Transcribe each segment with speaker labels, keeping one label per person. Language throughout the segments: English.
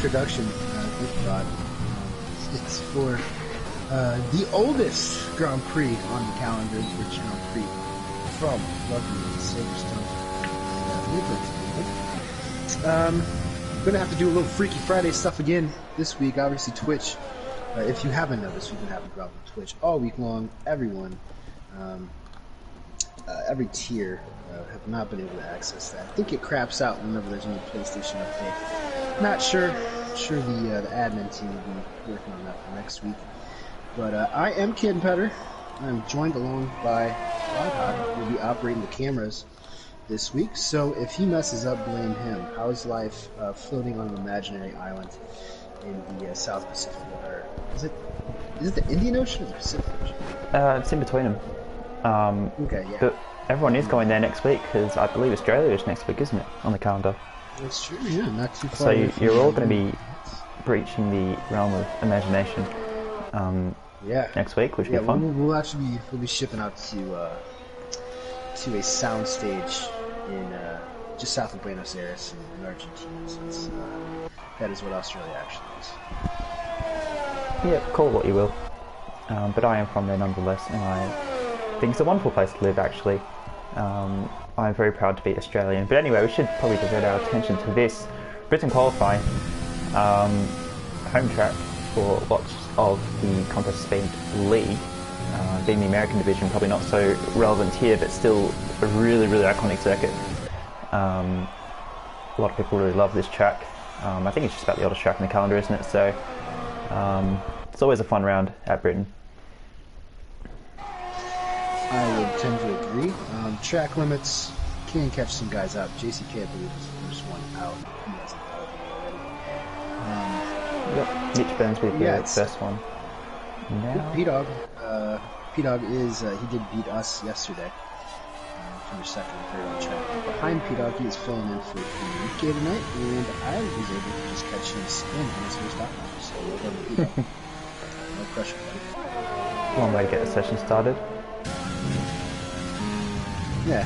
Speaker 1: introduction, thank you, God. It's for the oldest Grand Prix on the calendar, the British Grand Prix from lovely Silverstone. I'm gonna have to do a little Freaky Friday stuff again this week. Obviously, Twitch. If you haven't noticed, we've been having grub on Twitch all week long. Everyone, every tier have not been able to access that. I think it craps out whenever there's a new PlayStation update. Not sure. I'm sure the admin team will be working on that for next week. But I am Kid Petter. I'm joined along by Rodhog, who will be operating the cameras this week. So if he messes up, blame him. How is life floating on an imaginary island in the South Pacific? Or is it the Indian Ocean or the Pacific Ocean?
Speaker 2: It's in between them.
Speaker 1: Okay, yeah.
Speaker 2: But everyone is going there next week because I believe Australia is next week, isn't it, on the calendar?
Speaker 1: That's true, yeah, not too far.
Speaker 2: So you're all going to be breaching the realm of imagination next week, which will be fun.
Speaker 1: We'll be shipping out to a soundstage in just south of Buenos Aires in Argentina. So that is what Australia actually is.
Speaker 2: Yeah, call it what you will. But I am from there nonetheless, and I think it's a wonderful place to live, actually. I'm very proud to be Australian. But anyway, we should probably divert our attention to this. Britain qualifying, home track for lots of the Contest Speed League. Being the American division, probably not so relevant here, but still a really, really iconic circuit. A lot of people really love this track. I think it's just about the oldest track in the calendar, isn't it? So it's always a fun round at Britain.
Speaker 1: I would tend to agree. Track limits can catch some guys out. JCK, I believe, is the first one out. He hasn't already.
Speaker 2: Yep, Mitch Burns will be the first one.
Speaker 1: P-Dog. P-Dog is, he did beat us yesterday. Finished second and third on track. Behind P-Dog, he is filling in for Enrique tonight, and I was able to just catch him spin on his first lap. So well done, P-Dog. No pressure, buddy.
Speaker 2: Long way to get the session started.
Speaker 1: Yeah,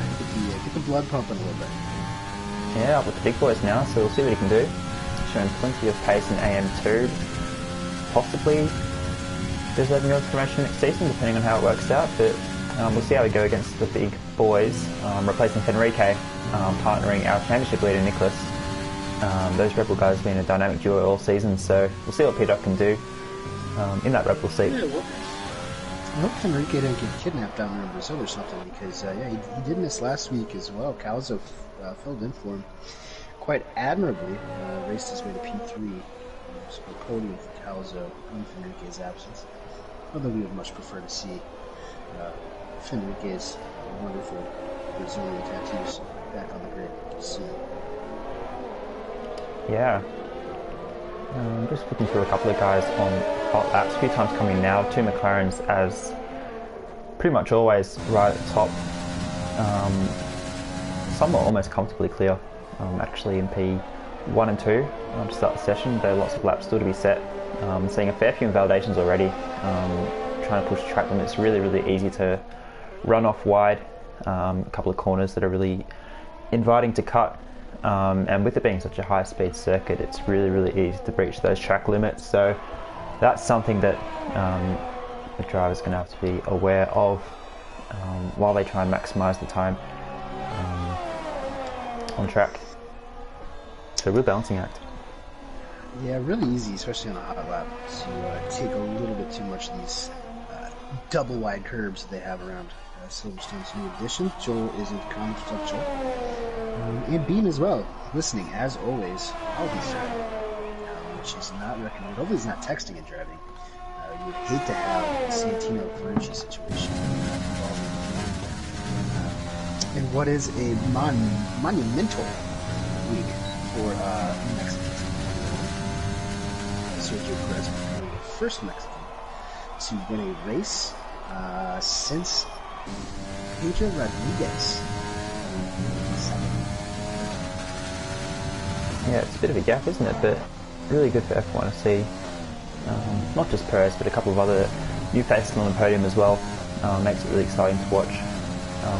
Speaker 1: get the blood pumping a little bit.
Speaker 2: Yeah, up with the big boys now, so we'll see what he can do. Showing plenty of pace in AM2. Possibly there's 11 yards promotion next season, depending on how it works out, but we'll see how we go against the big boys. Replacing Fenrique, partnering our championship leader Nicholas. Those Rebel guys have been a dynamic duo all season, so we'll see what P-Dog can do in that Rebel seat.
Speaker 1: Yeah, well, I hope Enrique didn't get kidnapped down there in Brazil or something, because he did miss last week as well. Calzo filled in for him quite admirably, raced his way to P3, so a podium for Calzo in Enrique's absence. Although we would much prefer to see Enrique's wonderful Brazilian tattoos back on the grid soon.
Speaker 2: Yeah. Just looking through a couple of guys on hot laps, a few times coming now. Two McLarens as pretty much always right at the top. Some are almost comfortably clear, actually in P1 and 2 to start the session. There are lots of laps still to be set. Seeing a fair few invalidations already. Trying to push track limits, really, really easy to run off wide. A couple of corners that are really inviting to cut. And with it being such a high-speed circuit, it's really, really easy to breach those track limits. So that's something that the driver's going to have to be aware of while they try and maximise the time on track. So real balancing act.
Speaker 1: Yeah, really easy, especially on a hot lap, to take a little bit too much of these double wide curbs that they have around Silverstone's new addition. Joel is in the comments. What's up, Joel? And Bean as well, listening as always while he's driving, which is not recommended. Hopefully he's not texting and driving. You would hate to have a Santino Ferrucci situation and what is a monumental week for Mexicans. Sergio Perez becoming the first Mexican to win a race since Pedro Rodriguez.
Speaker 2: Yeah, it's a bit of a gap, isn't it? But really good for F1 to see not just Perez, but a couple of other new faces on the podium as well. Makes it really exciting to watch.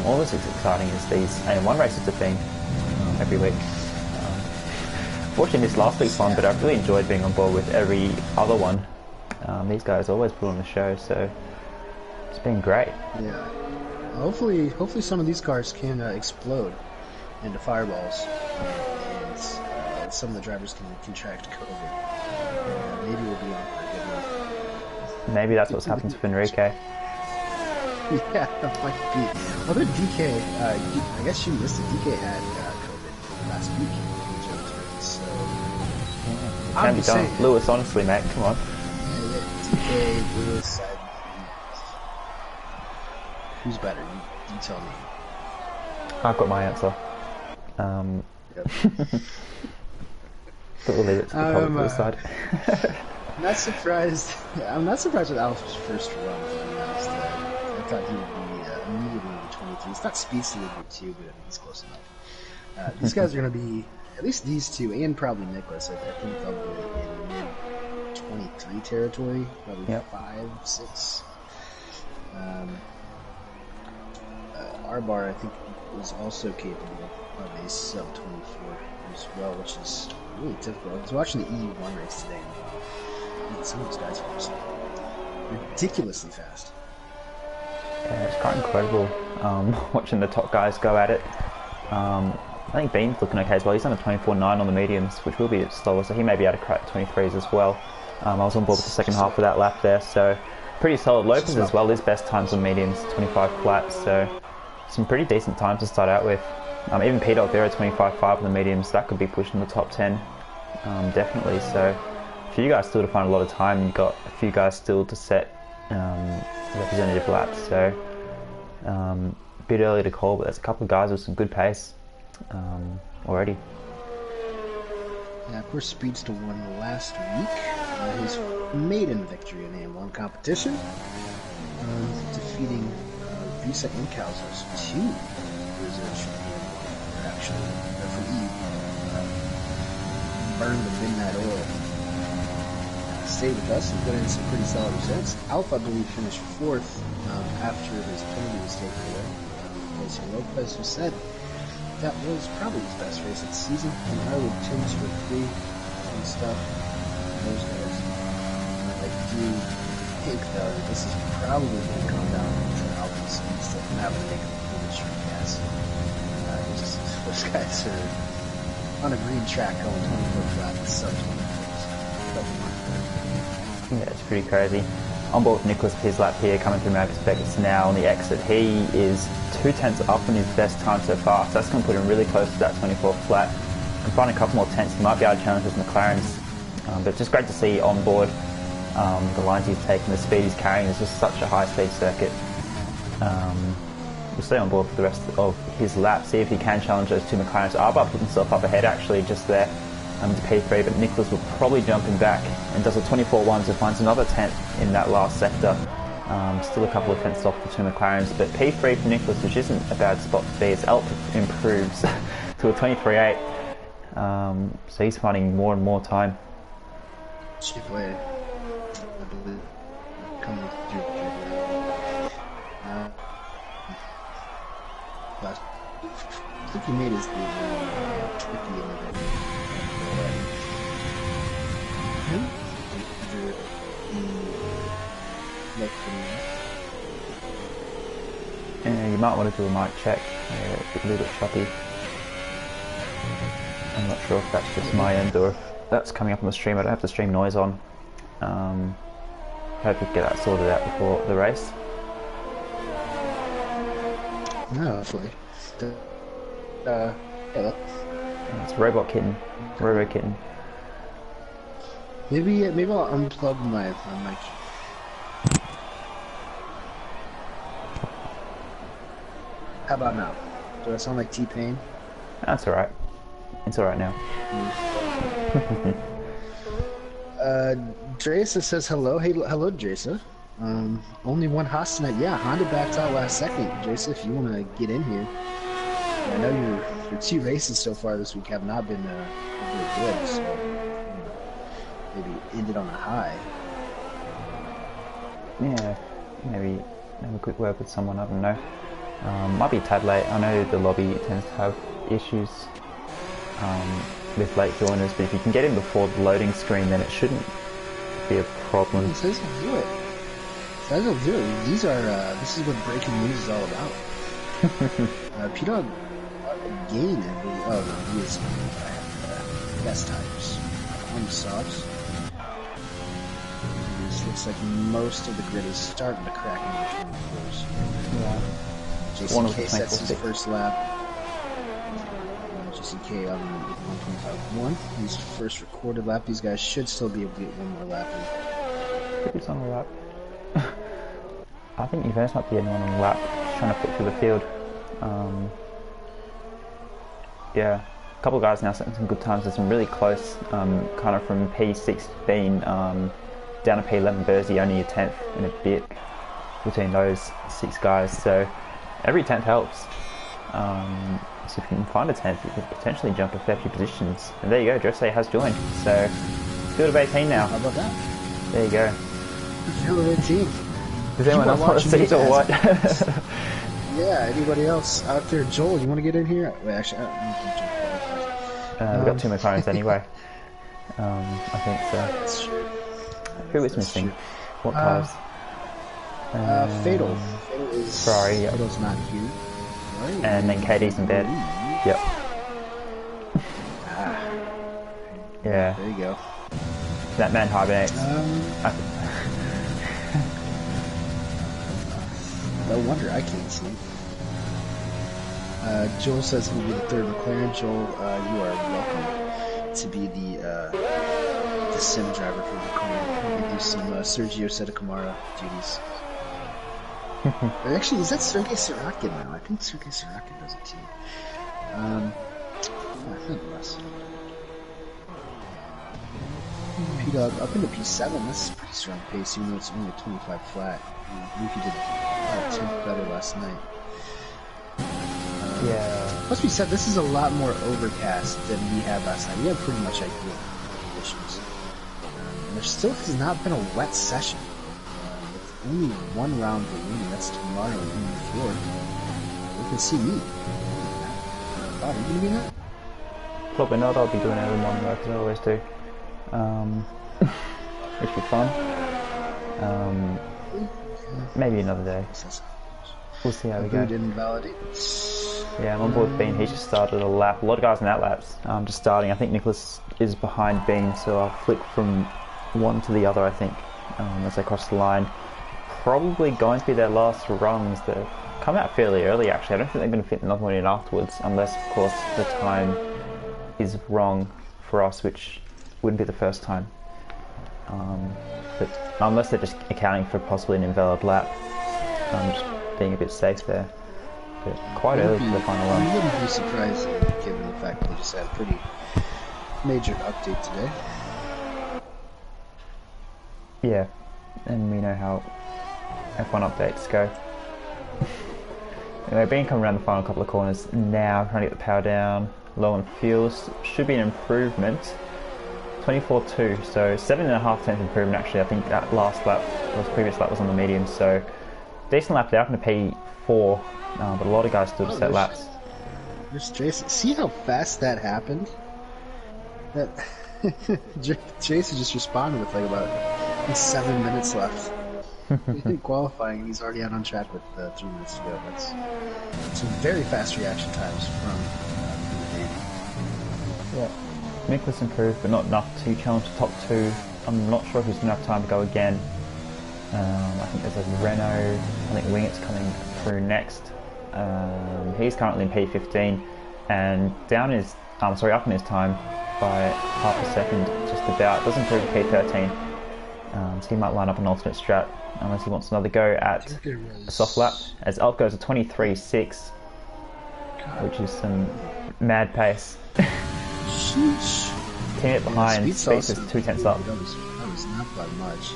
Speaker 2: Almost as exciting as these AM1 races have been every week. unfortunately missed last week's one, but I've really enjoyed being on board with every other one. These guys always put on the show, so it's been great.
Speaker 1: Yeah. Hopefully some of these cars can explode into fireballs, and some of the drivers can contract COVID. Maybe we'll be on for a good one.
Speaker 2: Maybe that's what's happened to Enrique.
Speaker 1: Yeah, that might be. Although DK, I guess you missed it. DK had COVID last week in GMT, so
Speaker 2: It can be done. Lewis, honestly, mate, come on.
Speaker 1: Yeah, DK, Lewis, who's better? You tell me.
Speaker 2: I've got my answer.
Speaker 1: Yep.
Speaker 2: But we'll leave it to the public to decide.
Speaker 1: Not surprised. I'm not surprised with Alf's first run. To be honest, I thought he would be immediately in the 23. It's not speedster with two, but I mean, he's close enough. These guys are going to be, at least these two, and probably Nicholas. I think they'll be in mid 23 territory, probably 5, 6. R-Bar, I think, was also capable of a sub 24 as well, which is really difficult. I was watching the EU1 race today, and some of those guys are just ridiculously fast.
Speaker 2: Yeah, it's quite incredible watching the top guys go at it. I think Bean's looking okay as well. He's on a 24.9 on the mediums, which will be a bit slower, so he may be able to crack 23s as well. I was on board with the second half of that lap there, so pretty solid. Lopez as well, his best times on mediums, 25 flats, so some pretty decent times to start out with. Even P-Dog there at 25.5 on the mediums, that could be pushing the top 10, definitely. So for you guys still to find a lot of time, you've got a few guys still to set representative laps, so a bit early to call, but there's a couple of guys with some good pace already.
Speaker 1: Yeah, of course, Speedster won last week, his maiden victory in AM1 competition, defeating Visa and Calzos, 2 reserves from AM1, actually, from Eve, burned the midnight oil. Stayed with us and put in some pretty solid results. Alpha, I believe, finished 4th after his penalty was taken away. Placing Lopez, who said that was probably his best race of the season. And Harwood, Tim's for 3 and stuff. Those guys. I do think, though, that this is probably going to come down to Alpha's speed stuff, and that would make him a little short gas. Those guys are on a green track going 24 flat and sub 24s.
Speaker 2: Yeah, it's pretty crazy. On board with Nicholas for his lap here, coming through Mavis Beckett's now on the exit. He is 2 tenths up on his best time so far, so that's going to put him really close to that 24 flat. Can find a couple more tenths, he might be able to challenge his McLarens, but just great to see on board the lines he's taking, the speed he's carrying. It's just such a high speed circuit. We'll stay on board for the rest of his lap, see if he can challenge those 2 McLarens. Arba put himself up ahead actually just there to P3, but Nicholas will probably jump him back and does a 24.1, so finds another 10th in that last sector. Still a couple of tenths off the 2 McLarens, but P3 for Nicholas, which isn't a bad spot to be, as Alp improves to a 23.8, so he's finding more and more time.
Speaker 1: Chipway, I believe, coming through. I think he made his debut at the end of it.
Speaker 2: You might want to do a mic check, a little bit choppy. I'm not sure if that's just my end or if that's coming up on the stream. I don't have the stream noise on. Hope we can get that sorted out before the race.
Speaker 1: No, hopefully. Yeah,
Speaker 2: it's Robot Kitten. Robo Kitten.
Speaker 1: Maybe I'll unplug my mic. How about now? Do I sound like T-Pain?
Speaker 2: That's alright. It's alright now.
Speaker 1: Dresa says hello. Hey, hello, Dresa. Only one Haas tonight. Yeah, Honda backed out last second. Dresa, if you want to get in here. I know your 2 races so far this week have not been really good, so maybe end it on a high.
Speaker 2: Yeah, maybe have a quick word with someone, I don't know. Might be a tad late. I know the lobby tends to have issues with late joiners, but if you can get in before the loading screen, then it shouldn't be a problem.
Speaker 1: It says he'll do it. These are, this is what breaking news is all about. P-Dog again, I believe. Oh, no, he is best times on the softs. This looks like most of the grid is starting to crack into the 24s.
Speaker 2: Yeah.
Speaker 1: JCK sets his first lap. JCK on 125.1. His first recorded lap. These guys should still be able to get one more lap in.
Speaker 2: Who's on the lap? I think Juventus might be anyone on the lap, just trying to put through the field. Yeah, a couple of guys now setting some good times. There's some really close, kind of from P16 down to P11. Bursey only a 10th and a bit between those 6 guys. So every 10th helps. So if you can find a 10th, you could potentially jump a fair few positions. And there you go, Jose has joined. So field of 18 now.
Speaker 1: How about that?
Speaker 2: There you go.
Speaker 1: Field of 18.
Speaker 2: Does anyone else want to see it or what?
Speaker 1: Yeah, anybody else out there? Joel, you want to get in here? Wait, actually,
Speaker 2: we've got 2 McLarens anyway. I think so.
Speaker 1: That's true.
Speaker 2: Who is missing? What cars?
Speaker 1: Fatal. Fatal is...
Speaker 2: Ferrari, yep.
Speaker 1: Fatal's not here. Right.
Speaker 2: And then Katie's in bed. Yep. Yeah.
Speaker 1: There you go.
Speaker 2: That man hibernates.
Speaker 1: No wonder I can't see. Joel says he'll be the 3rd McLaren. Joel, you are welcome to be the sim driver for McLaren. We do some Sergio Setakamara duties. Actually, is that Sergei Sorokin now? I think Sergei Sorokin does it too. Nonetheless. P-Dog up into P7, that's a pretty strong pace, even though it's only a 25 flat. Luffy did about 10th better last night.
Speaker 2: Yeah.
Speaker 1: Must be said, this is a lot more overcast than we had last night. We had pretty much ideal conditions. And there still has not been a wet session. With only one round remaining, that's tomorrow in the floor. You can see me. Bob, are you going to be in that?
Speaker 2: Probably not, I'll be doing it every morning though, because I always do. Which would be fun. Maybe another day. We'll see how we go. Yeah, I'm on board with Bean. He's just started a lap. A lot of guys in that lap's just starting. I think Nicholas is behind Bean, so I'll flick from one to the other, I think, as they cross the line. Probably going to be their last runs. They've come out fairly early, actually. I don't think they're going to fit another one in afterwards, unless, of course, the time is wrong for us, which wouldn't be the first time. But unless they're just accounting for possibly an invalid lap, just being a bit safe there. But quite early for the final run.
Speaker 1: I wouldn't be surprised given the fact that they just had a pretty major update today.
Speaker 2: Yeah, and we know how F1 updates go. Anyway, Bean coming around the final couple of corners now, trying to get the power down, low on fuel, should be an improvement. 24.2, so 7.5% improvement actually. I think that last lap, or the previous lap was on the medium, so decent lap there, up into P4, but a lot of guys still set laps.
Speaker 1: There's Jason. See how fast that happened? That Jason just responded with like about 7 minutes left. In qualifying, he's already out on track with 3 minutes to go. That's some very fast reaction times from the game.
Speaker 2: Yeah. Nicholas improved, but not enough to challenge the top 2. I'm not sure if he's enough time to go again. I think there's a Renault, I think Wingett's coming through next. He's currently in P15 and down his, up in his time by half a second, just about. Does improve to P13, so he might line up an alternate strat unless he wants another go at a soft lap. As Alp goes to 23.6, which is some mad pace.
Speaker 1: Sheesh.
Speaker 2: Teammate behind, Speed is 2 tenths up.
Speaker 1: That was not by much.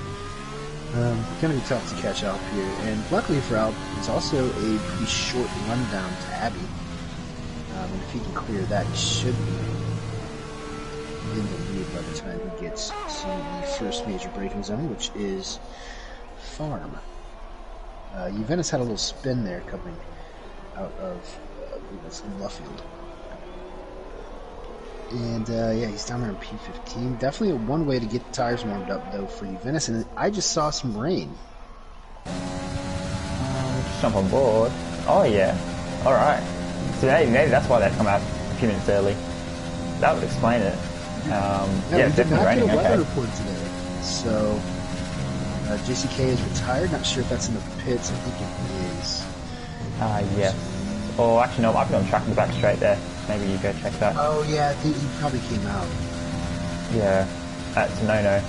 Speaker 1: Gonna be tough to catch Alp here, and luckily for Alp, it's also a pretty short rundown to Abbey. And if he can clear that, he should be in the lead by the time he gets to the first major braking zone, which is Farm. Juventus had a little spin there coming out of Luffield. And yeah, he's down there in P15. Definitely one way to get the tires warmed up, though, for you, Venice. And I just saw some rain.
Speaker 2: Just jump on board. Oh yeah. All right. So maybe that's why they come out a few minutes early. That would explain it. Yeah, it's definitely raining.
Speaker 1: We did not get a weather
Speaker 2: Okay.
Speaker 1: report today. So JCK is retired. Not sure if that's in the pits. I think it is.
Speaker 2: Yes. Or actually, no, it might be on track in the back straight there. Maybe you go check that.
Speaker 1: Oh yeah, I think he probably came out.
Speaker 2: Yeah, that's a no-no,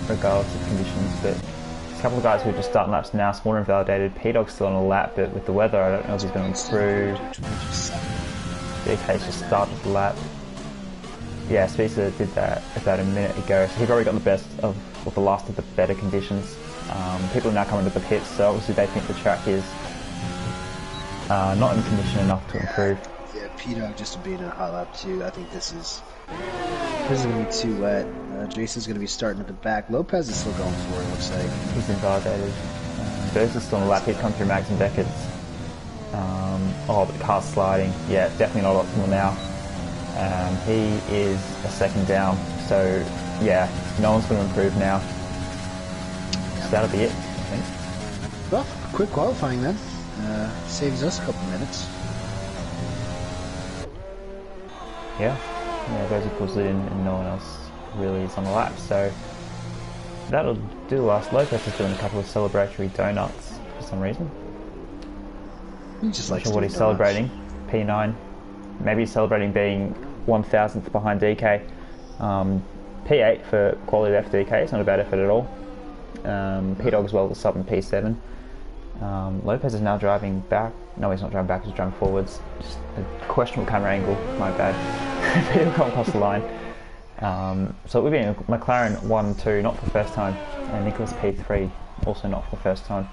Speaker 2: regardless of conditions. But there's a couple of guys who are just starting laps now. Sworn invalidated. P-Dog's still on a lap, but with the weather, I don't know if he's going to improve. DK's just started the lap. Yeah, Spicer did that about a minute ago, so he probably got the best of, or the last of the better conditions. People are now coming to the pits, so obviously they think the track is not in condition enough to improve.
Speaker 1: Yeah, P-Dog just being in a hot lap too. I think this is going to be too wet. Jason's going to be starting at the back. Lopez is still going for it, looks like.
Speaker 2: He's invalidated. Burns is still on the lap. He's come through Mags and Beckett's. Oh, but the car's sliding. Yeah, definitely not optimal now. He is a second down. So, yeah, no one's going to improve now. So that'll be it, I think.
Speaker 1: Well, quick qualifying then. Saves us a couple minutes.
Speaker 2: Yeah, those equals it and no one else really is on the lap. So that'll do us. Lopez is doing a couple of celebratory donuts for some reason.
Speaker 1: He just likes
Speaker 2: Not sure what he's celebrating. P9. Maybe he's celebrating being 1,000th behind DK. P8 for quality left DK. It's not a bad effort at all. P-Dog as well as sub in P7. Lopez is now driving back. No, he's not driving back, he's driving forwards. Just a questionable camera angle, my bad. He'll come across the line. So it would be a McLaren 1-2, not for the first time, and Nicholas P3, also not for the first time.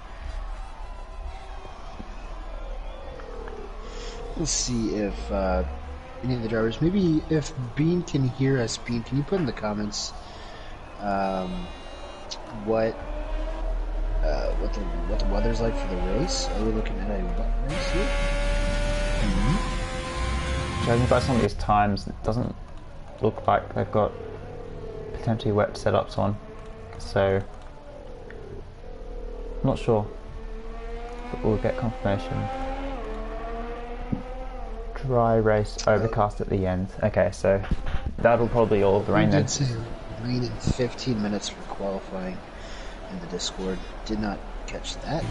Speaker 1: Let's see if any of the drivers, maybe if Bean can hear us. Bean, can you put in the comments what the weather's like for the race? Are we looking at a wet race here?
Speaker 2: Judging by some of these times, it doesn't look like they've got potentially wet setups on, so I'm not sure, but we'll get confirmation. Dry race, overcast at the end. Okay, so that'll probably all of the rain then.
Speaker 1: Did say rain in 15 minutes for qualifying in the Discord. Did not catch that.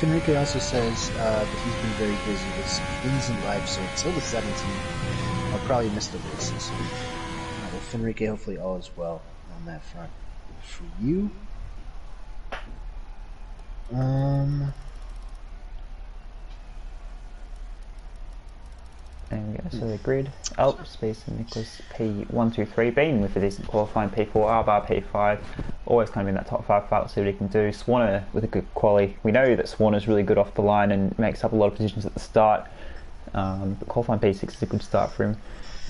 Speaker 1: Fenrique also says that he's been very busy with some things in life, so until the 17th, I'll probably miss the races. Well, Fenrique, hopefully all is well on that front for you.
Speaker 2: There we go, so the grid. Alp, Space and Nicholas P123, been with a decent qualifying P4, R-Bar P5, always kind of in that top 5 fight. Let's see what he can do. Swanner with a good quali. We know that Swanner's really good off the line and makes up a lot of positions at the start. But qualifying P6 is a good start for him.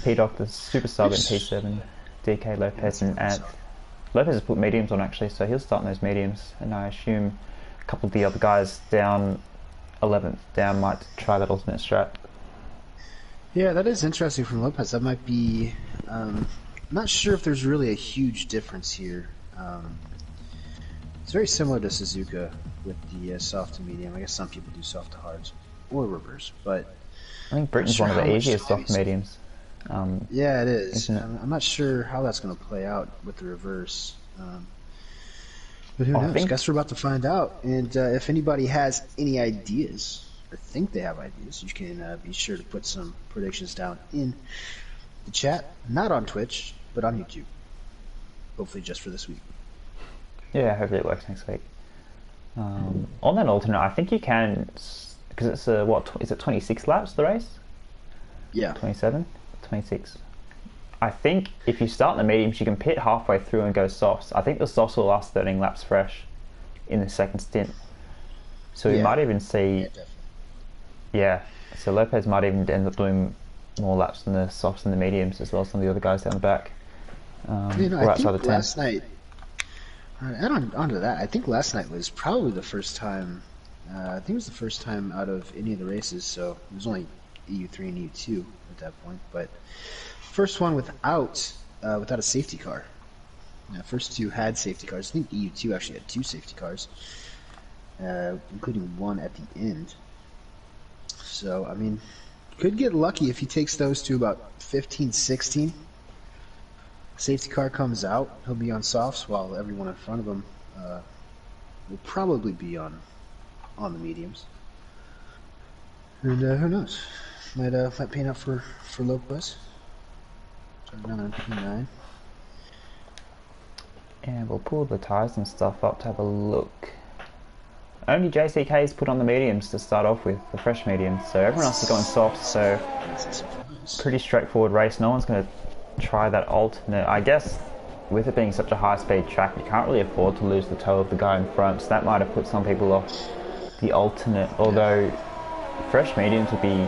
Speaker 2: P-Doc, the super sub in P7, DK, Lopez and Ant. Lopez has put mediums on actually, so he'll start in those mediums, and I assume a couple of the other guys down 11th down might try that alternate strat.
Speaker 1: Yeah, that is interesting from Lopez. That might be... I'm not sure if there's really a huge difference here. It's very similar to Suzuka with the soft to medium. I guess some people do soft to hards or reverse, but...
Speaker 2: I think Britain's one of the easiest soft mediums.
Speaker 1: Yeah, it is.
Speaker 2: Isn't it?
Speaker 1: I'm not sure how that's going to play out with the reverse. But who knows? Guess we're about to find out. And if anybody has any ideas or think they have ideas, you can be sure to put some predictions down in the chat. Not on Twitch, but on YouTube. Hopefully just for this week.
Speaker 2: Yeah, hopefully it works next week. On that alternate, I think you can, because it's what is it 26 laps the race?
Speaker 1: Yeah.
Speaker 2: 27, 26. I think if you start in the mediums, you can pit halfway through and go softs. I think the softs will last 13 laps fresh in the second stint. So we might even see. Yeah, so Lopez might even end up doing more laps than the softs and the mediums, as well as some of the other guys down the back.
Speaker 1: I think last night. Add on to that, I think last night was probably the first time. I think it was the first time out of any of the races. So it was only EU3 and EU2 at that point. But first one without a safety car. First two had safety cars. I think EU2 actually had 2 safety cars, including one at the end. So, I mean, could get lucky if he takes those to about 15, 16. Safety car comes out, he'll be on softs while everyone in front of him will probably be on the mediums. And who knows? Might paint out for Lopez. Starting on P9.
Speaker 2: And we'll pull the tyres and stuff up to have a look. Only JCK's put on the mediums to start off with, the fresh mediums. So everyone else is going soft, so pretty straightforward race. No one's going to try that alternate. I guess with it being such a high-speed track, you can't really afford to lose the toe of the guy in front. So that might have put some people off the alternate. Although fresh mediums would be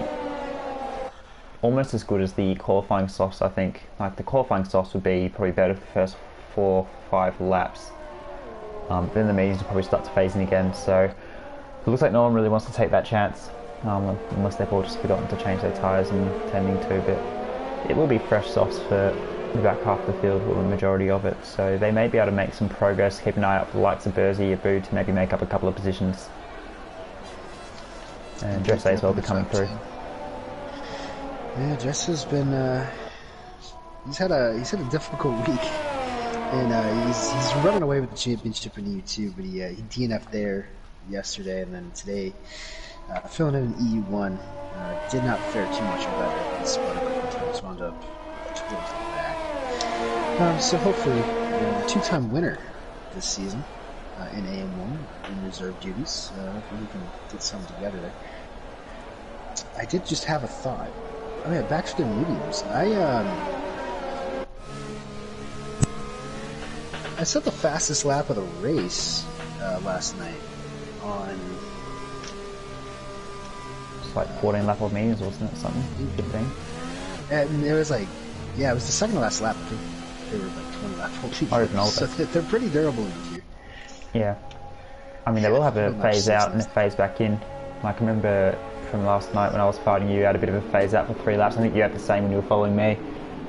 Speaker 2: almost as good as the qualifying softs, I think. Like the qualifying softs would be probably better for the first 4 5 laps. Then the mediums will probably start to phase in again, so it looks like no one really wants to take that chance, unless they've all just forgotten to change their tyres and tending to, but it will be fresh softs for the back half of the field, or the majority of it, so they may be able to make some progress. Keep an eye out for the likes of Burzy, Abu to maybe make up a couple of positions, and Dress as well be coming through.
Speaker 1: Yeah, Dress has been he's had a difficult week. And he's running away with the championship in EU2, but he DNF'd there yesterday, and then today filling in EU1. Did not fare too much better. He spun a couple times, wound up towards the back. So hopefully, the 2-time winner this season in AM1 in reserve duties. Hopefully we can get something together there. I did just have a thought. Oh yeah, back to the mediums. I set the fastest lap of the race last night on...
Speaker 2: It's like 14 lap of mediums, wasn't it? Something? 15?
Speaker 1: And it was like, yeah, it was the second to last lap. I think they were like 20 lap of mediums. So they're pretty durable in here.
Speaker 2: Yeah. I mean, they will have a phase out and a phase back in. Like, I remember from last night when I was fighting you, had a bit of a phase out for 3 laps. I think you had the same when you were following me.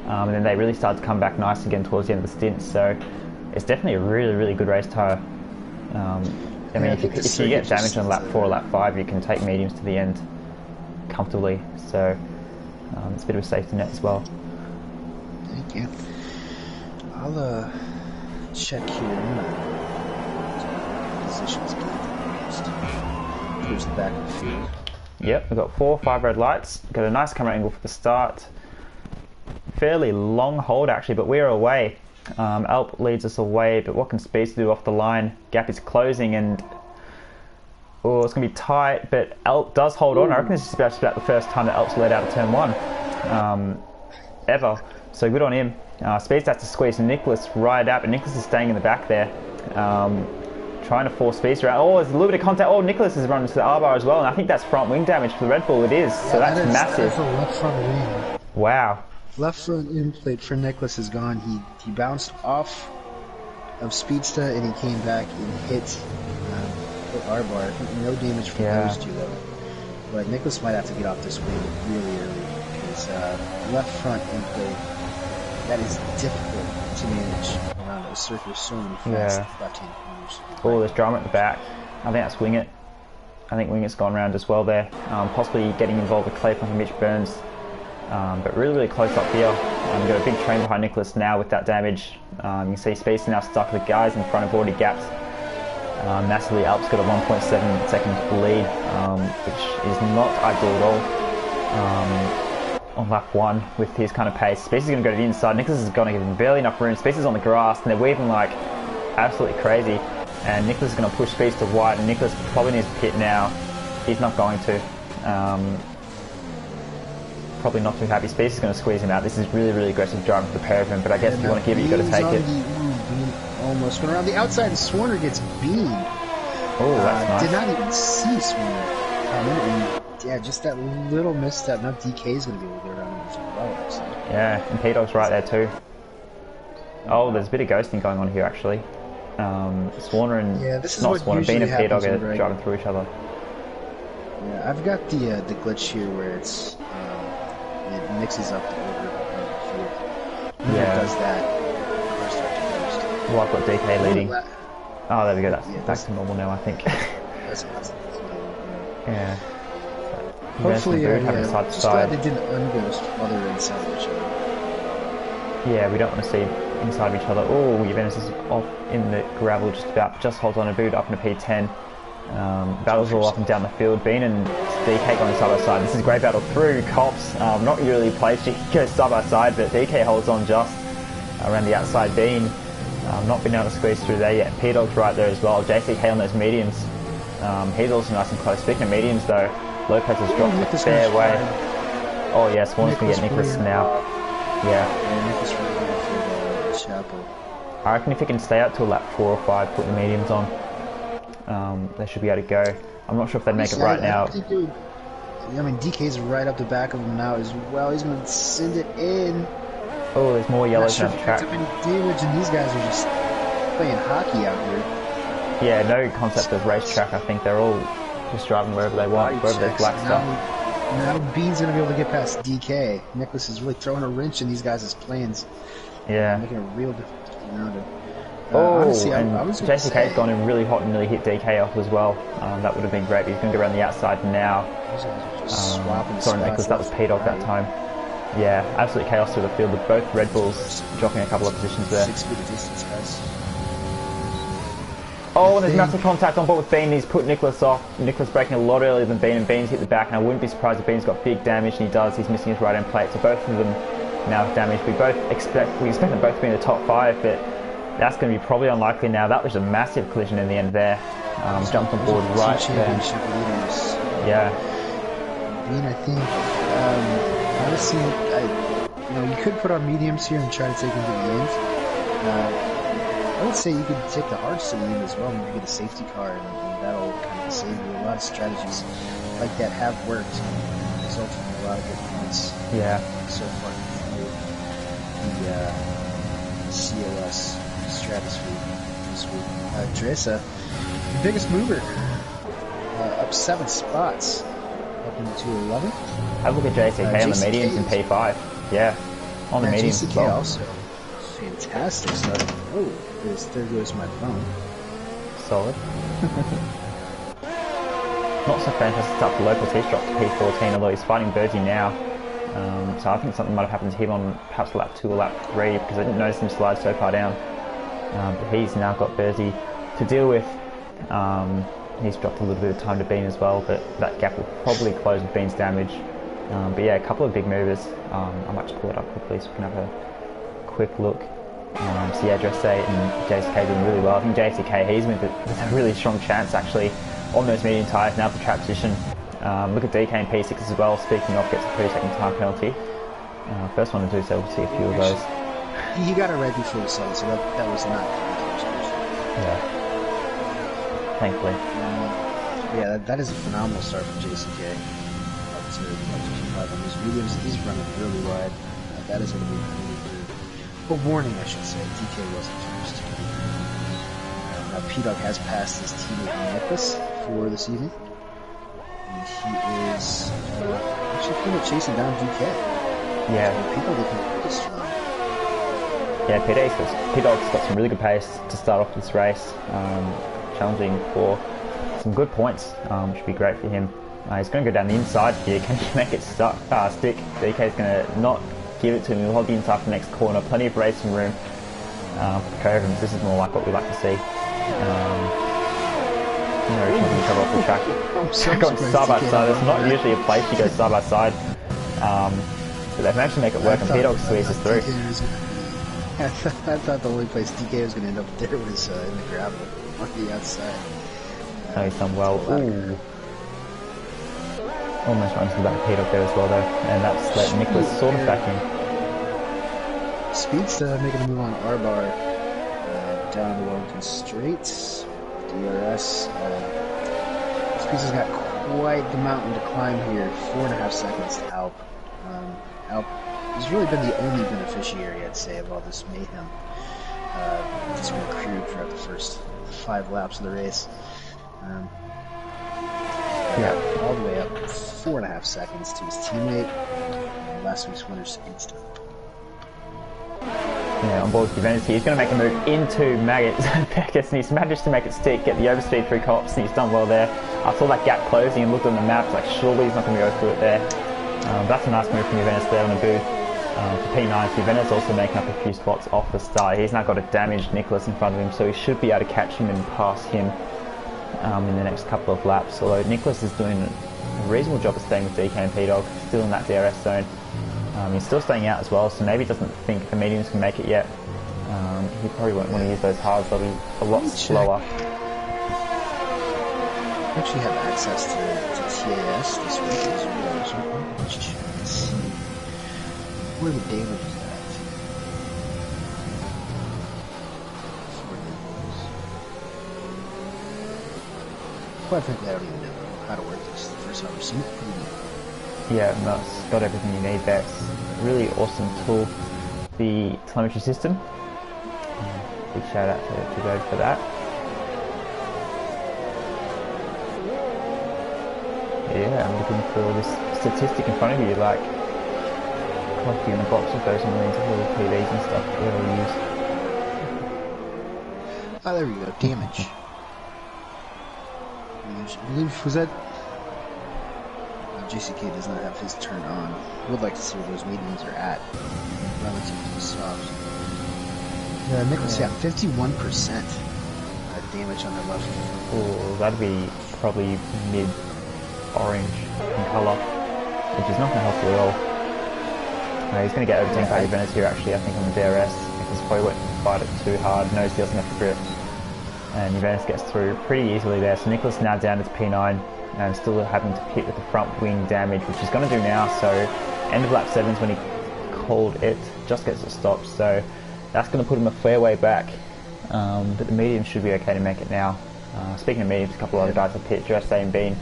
Speaker 2: And then they really started to come back nice again towards the end of the stint. So it's definitely a really, really good race tyre. I mean, if you get damage on lap 4 or lap 5, you can take mediums to the end comfortably. So it's a bit of a safety net as well.
Speaker 1: Thank you. I'll check here. Positions towards the back of the field.
Speaker 2: Yep, we've got 4 5 red lights. Got a nice camera angle for the start. Fairly long hold actually, but we're away. Alp leads us away, but what can Speedster do off the line? Gap is closing, and oh, it's going to be tight, but Alp does hold on. I reckon this is about the first time that Alp's led out of turn 1 ever, so good on him. Speedster has to squeeze Nicholas right out, but Nicholas is staying in the back there, trying to force Speedster out. Oh, there's a little bit of contact. Oh, Nicholas is running to the R-bar as well, and I think that's front wing damage for the Red Bull. It is, yeah, so that's massive.
Speaker 1: That's a left front wing.
Speaker 2: Wow.
Speaker 1: Left front end plate for Nicholas is gone. He bounced off of Speedster and he came back and hit the R-bar. I think no damage from those two though. But Nicholas might have to get off this wing really early because left front end plate, that is difficult to manage around those circles. So many fast left-hand corners.
Speaker 2: Oh, there's drama at the back. I think that's Wing It. I think Wing It's gone round as well there. Possibly getting involved with Clay from Mitch Burns. But really, really close up here. We've got a big train behind Nicholas now with that damage. You can see Speedster now stuck. The guys in front have already gapped massively. Alp's got a 1.7 second lead, which is not ideal at all on lap 1 with his kind of pace. Speedster's going to go to the inside. Nicholas is going to give him barely enough room. Speedster's on the grass and they're weaving like absolutely crazy. And Nicholas is going to push Speedster wide, and Nicholas probably needs to pit now. He's not going to. Probably not too happy. Speedster's going to squeeze him out. This is really, really aggressive driving for the pair of them, but I guess if you want to give it, you've got to take it.
Speaker 1: Almost went around the outside, and Swarner gets beamed.
Speaker 2: Oh, that's nice.
Speaker 1: Did not even see Swarner come in, and yeah, just that little misstep. Now DK is going to be able to get around him as well, actually.
Speaker 2: Yeah, and P-Dog's right there too. Oh, there's a bit of ghosting going on here, actually. Swarner and...
Speaker 1: Yeah, this is
Speaker 2: not
Speaker 1: what
Speaker 2: Swarner, Bean
Speaker 1: usually
Speaker 2: and P-Dog are
Speaker 1: happens,
Speaker 2: driving through each other.
Speaker 1: Yeah, I've got the glitch here where it's... mixes up the order of the field. When it
Speaker 2: Yeah.
Speaker 1: does that, cars start to boost.
Speaker 2: Well, I've got DK leading. Oh, there we go. That's
Speaker 1: Yeah,
Speaker 2: back to normal now, I think.
Speaker 1: That's awesome.
Speaker 2: Yeah.
Speaker 1: Hopefully,
Speaker 2: having side to
Speaker 1: just
Speaker 2: side.
Speaker 1: glad they didn't unghost while they were inside of each other.
Speaker 2: Yeah, we don't want to see inside of each other. Oh, Juventus is off in the gravel, just holds on a boot up in a P10. Battles all up and down the field. Bean and DK going side by side. This is a great battle through Cops. Not really placed. He goes side by side, but DK holds on just around the outside. Bean not been able to squeeze through there yet. P-Dog's right there as well. JCK on those mediums. He's also nice and close. Speaking of mediums though, Lopez has dropped a fair way. Oh yes, Warner's going to get Nicholas now. Yeah.
Speaker 1: Nicholas for the Chapel.
Speaker 2: I reckon if he can stay out till lap 4 or 5, put the mediums on, they should be able to go. I'm not sure if they'd make it right now.
Speaker 1: I mean, DK's right up the back of him now as well. He's going to send it in.
Speaker 2: Oh, there's more yellows
Speaker 1: Not
Speaker 2: on
Speaker 1: sure
Speaker 2: the track.
Speaker 1: if any damage, and these guys are just playing hockey out here.
Speaker 2: Yeah, no concept of racetrack. I think they're all just driving wherever they want, wherever there's black stuff.
Speaker 1: Now Bean's going to be able to get past DK. Nicholas is really throwing a wrench in these guys' plans.
Speaker 2: Yeah.
Speaker 1: Making a real difference around him.
Speaker 2: Honestly, and
Speaker 1: I was
Speaker 2: JCK's gone in really hot and nearly hit DK off as well. That would have been great, but he's going to go around the outside now. Sorry, Nicholas, that was P-Dog that time. Yeah, absolute chaos through the field with both Red Bulls dropping a couple of positions there.
Speaker 1: 6 feet of distance, guys.
Speaker 2: Oh, and there's massive contact on board with Bean. He's put Nicholas off. Nicholas braking a lot earlier than Bean, and Bean's hit the back. And I wouldn't be surprised if Bean's got big damage, and he does. He's missing his right end plate. So both of them now have damage. We expect them both to be in the top 5, but that's going to be probably unlikely now. That was a massive collision in the end there. Jumped on board right there. Yeah.
Speaker 1: Bean, I think, honestly, you could put on mediums here and try to take him to the end. I would say you could take the hards to the end as well, maybe get a safety car, and that'll kind of save you. A lot of strategies like that have worked and resulted in a lot of good points.
Speaker 2: Yeah.
Speaker 1: So far through the COS stratosphere this week. Dresa, the biggest mover, up 7 spots, up into 11.
Speaker 2: Have a look at JCK on the mediums in P5. Yeah, on the mediums
Speaker 1: JCK
Speaker 2: as well.
Speaker 1: Also fantastic start. Oh, there goes my phone.
Speaker 2: Solid. Not so fantastic start for Lopez. He's dropped to P14, although he's fighting Bertie now. So I think something might have happened to him on perhaps lap 2 or lap 3, because I didn't notice him slide so far down. But he's now got Bertie to deal with. He's dropped a little bit of time to Bean as well, but that gap will probably close with Bean's damage. But yeah, a couple of big movers. I might just pull it up quickly so we can have a quick look. So yeah, Dresse and JCK doing really well. I think JCK, he's with a really strong chance actually on those medium tyres now for track position. Look at DK and P6 as well. Speaking of, gets a 3-second time penalty. First one to do so, we'll see a few of those.
Speaker 1: He got it right before the settle, so that was not
Speaker 2: yeah. Thankfully.
Speaker 1: Yeah, that is a phenomenal start from JCK. Up to P5 on these mediums. He's running really wide. That is going to be a warning, I should say. DK wasn't first. Now P-Dog has passed his teammate Nicholas for this evening. And he is actually pretty much chasing down DK.
Speaker 2: Yeah.
Speaker 1: P-Dog looking pretty strong.
Speaker 2: Yeah, P-Dog's got some really good pace to start off this race. Challenging for some good points, which would be great for him. He's going to go down the inside here. Can he make it stick? DK's going to not give it to him. He'll hold the inside for the next corner. Plenty of racing room for Covens. This is more like what we like to see. No reason to cover off the track. Going side by side. It's not usually a place you go side by side. But they've managed to make it work, and P-Dog squeezes through.
Speaker 1: I thought the only place DK was going to end up there was in the gravel on the outside.
Speaker 2: Oh, he's done well. Ooh. Almost runs to the back of P-Dog there as well though, and that's let Nicholas sort of back in.
Speaker 1: Speedster making a move on R-Bar down the Wellington Straight. DRS. Speedster's got quite the mountain to climb here. 4.5 seconds to Alp. Alp has really been the only beneficiary, I'd say, of all this mayhem that's been accrued throughout the first 5 laps of the race. all the way up 4.5 seconds to his teammate. Last week's winner speedster.
Speaker 2: Yeah, on board with Juventus, he's going to make a move into Peckus, and he's managed to make it stick, get the overspeed through Cops, and he's done well there. I saw that gap closing and looked on the map, like surely he's not going to go through it there. That's a nice move from Juventus there on the boot. For P9, Juventus also making up a few spots off the start. He's now got a damaged Nicholas in front of him, so he should be able to catch him and pass him in the next couple of laps. Although Nicholas is doing a reasonable job of staying with DK and P-Dog, still in that DRS zone. He's still staying out as well, so maybe he doesn't think the mediums can make it yet. He probably won't want to use those hards, they'll be a lot slower.
Speaker 1: I actually have access to TAS this week as well, so let's check and see where the damage is at. Quite frankly, I don't even know how to work this. The first time I've seen it, pretty new.
Speaker 2: Yeah, that's got everything you need there. It's a really awesome tool. The telemetry system. Big shout out to go for that. Yeah, I'm looking for this statistic in front of you, like clock you in the box with those millions of little PVs and stuff that we'll use.
Speaker 1: Oh, there we go. Damage. I believe, was that... JCK does not have his turn on. Would like to see where those mediums are at relative to the softs. Nicholas, yeah, 51% damage on the left.
Speaker 2: Oh, that'd be probably mid-orange in colour, which is not going to help you at all. He's going to get overtaken by Juventus here actually, I think, on the DRS. Nicholas probably won't fight it too hard, knows he doesn't have to grip. And Juventus gets through pretty easily there. So Nicholas now down to P9 and still having to hit with the front wing damage, which he's going to do now. So end of lap 7's when he called it, just gets it stopped. So that's going to put him a fair way back. But the mediums should be okay to make it now. Speaking of mediums, a couple of other guys have pit. Jose and Bean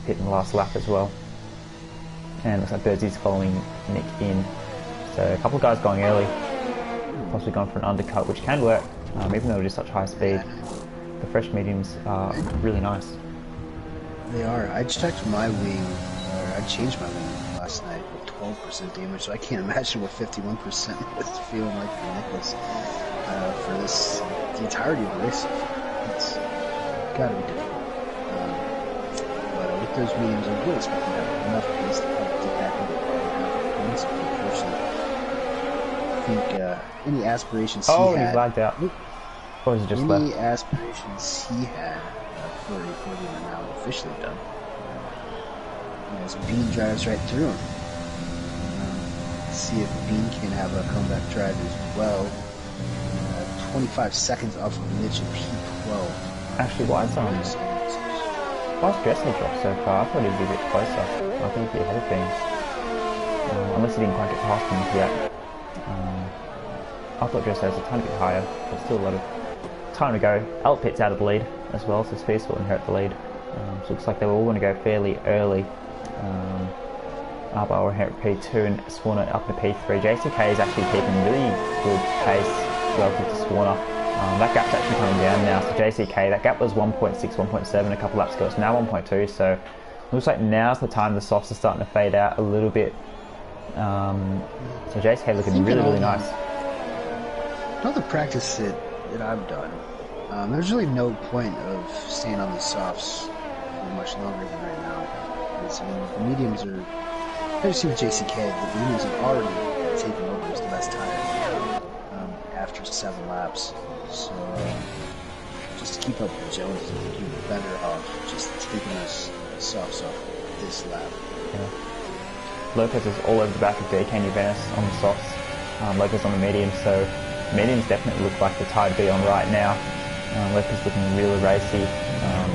Speaker 2: hit in the last lap as well. And looks like Birdsy's following Nick in. So a couple of guys going early, possibly going for an undercut, which can work, even though they're just such high speed. The fresh mediums are really nice.
Speaker 1: They are. I checked my wing, or I changed my wing last night with 12% damage, so I can't imagine what 51% was feeling like for Nicholas for this, the entirety of the race. It's gotta be difficult. But with those mediums, I would expect him to have enough pace to probably get back into the points, but unfortunately, I think any aspirations he had...
Speaker 2: Oh, he's lagged out. Or is it just left?
Speaker 1: Any aspirations he had for a podium are now officially done. As Bean drives right through him. See if Bean can have a comeback drive as well. 25 seconds off of Mitch at P12.
Speaker 2: Actually, why is Dressler dropped so far? I thought he'd be a bit closer. I think he'd be ahead of things. Unless he didn't quite get past him yet. I thought Dressler was a tiny bit higher, but still a lot of time to go. Altpit's out of the lead as well, so Spears will inherit the lead. So it looks like they were all going to go fairly early. Arba will inherit P2 and Swarner up to P3. JCK is actually keeping really good pace relative to Swarner. That gap's actually coming down now, so JCK, that gap was 1.6, 1.7 a couple laps ago, it's now 1.2, so it looks like now's the time the softs are starting to fade out a little bit. So JCK looking really nice.
Speaker 1: All the practice that I've done, there's really no point of staying on the softs for much longer than right now. Because, the mediums are, I just see with JCK, the mediums have already taken over as the best tire after 7 laps. So, just to keep up with Jones, I think you're better off just taking those softs off this lap.
Speaker 2: Yeah. Lopez is all over the back of DK and Juventus on the softs. Lopez on the mediums, so mediums definitely look like the tire to be on right now. Lopez looking really racy.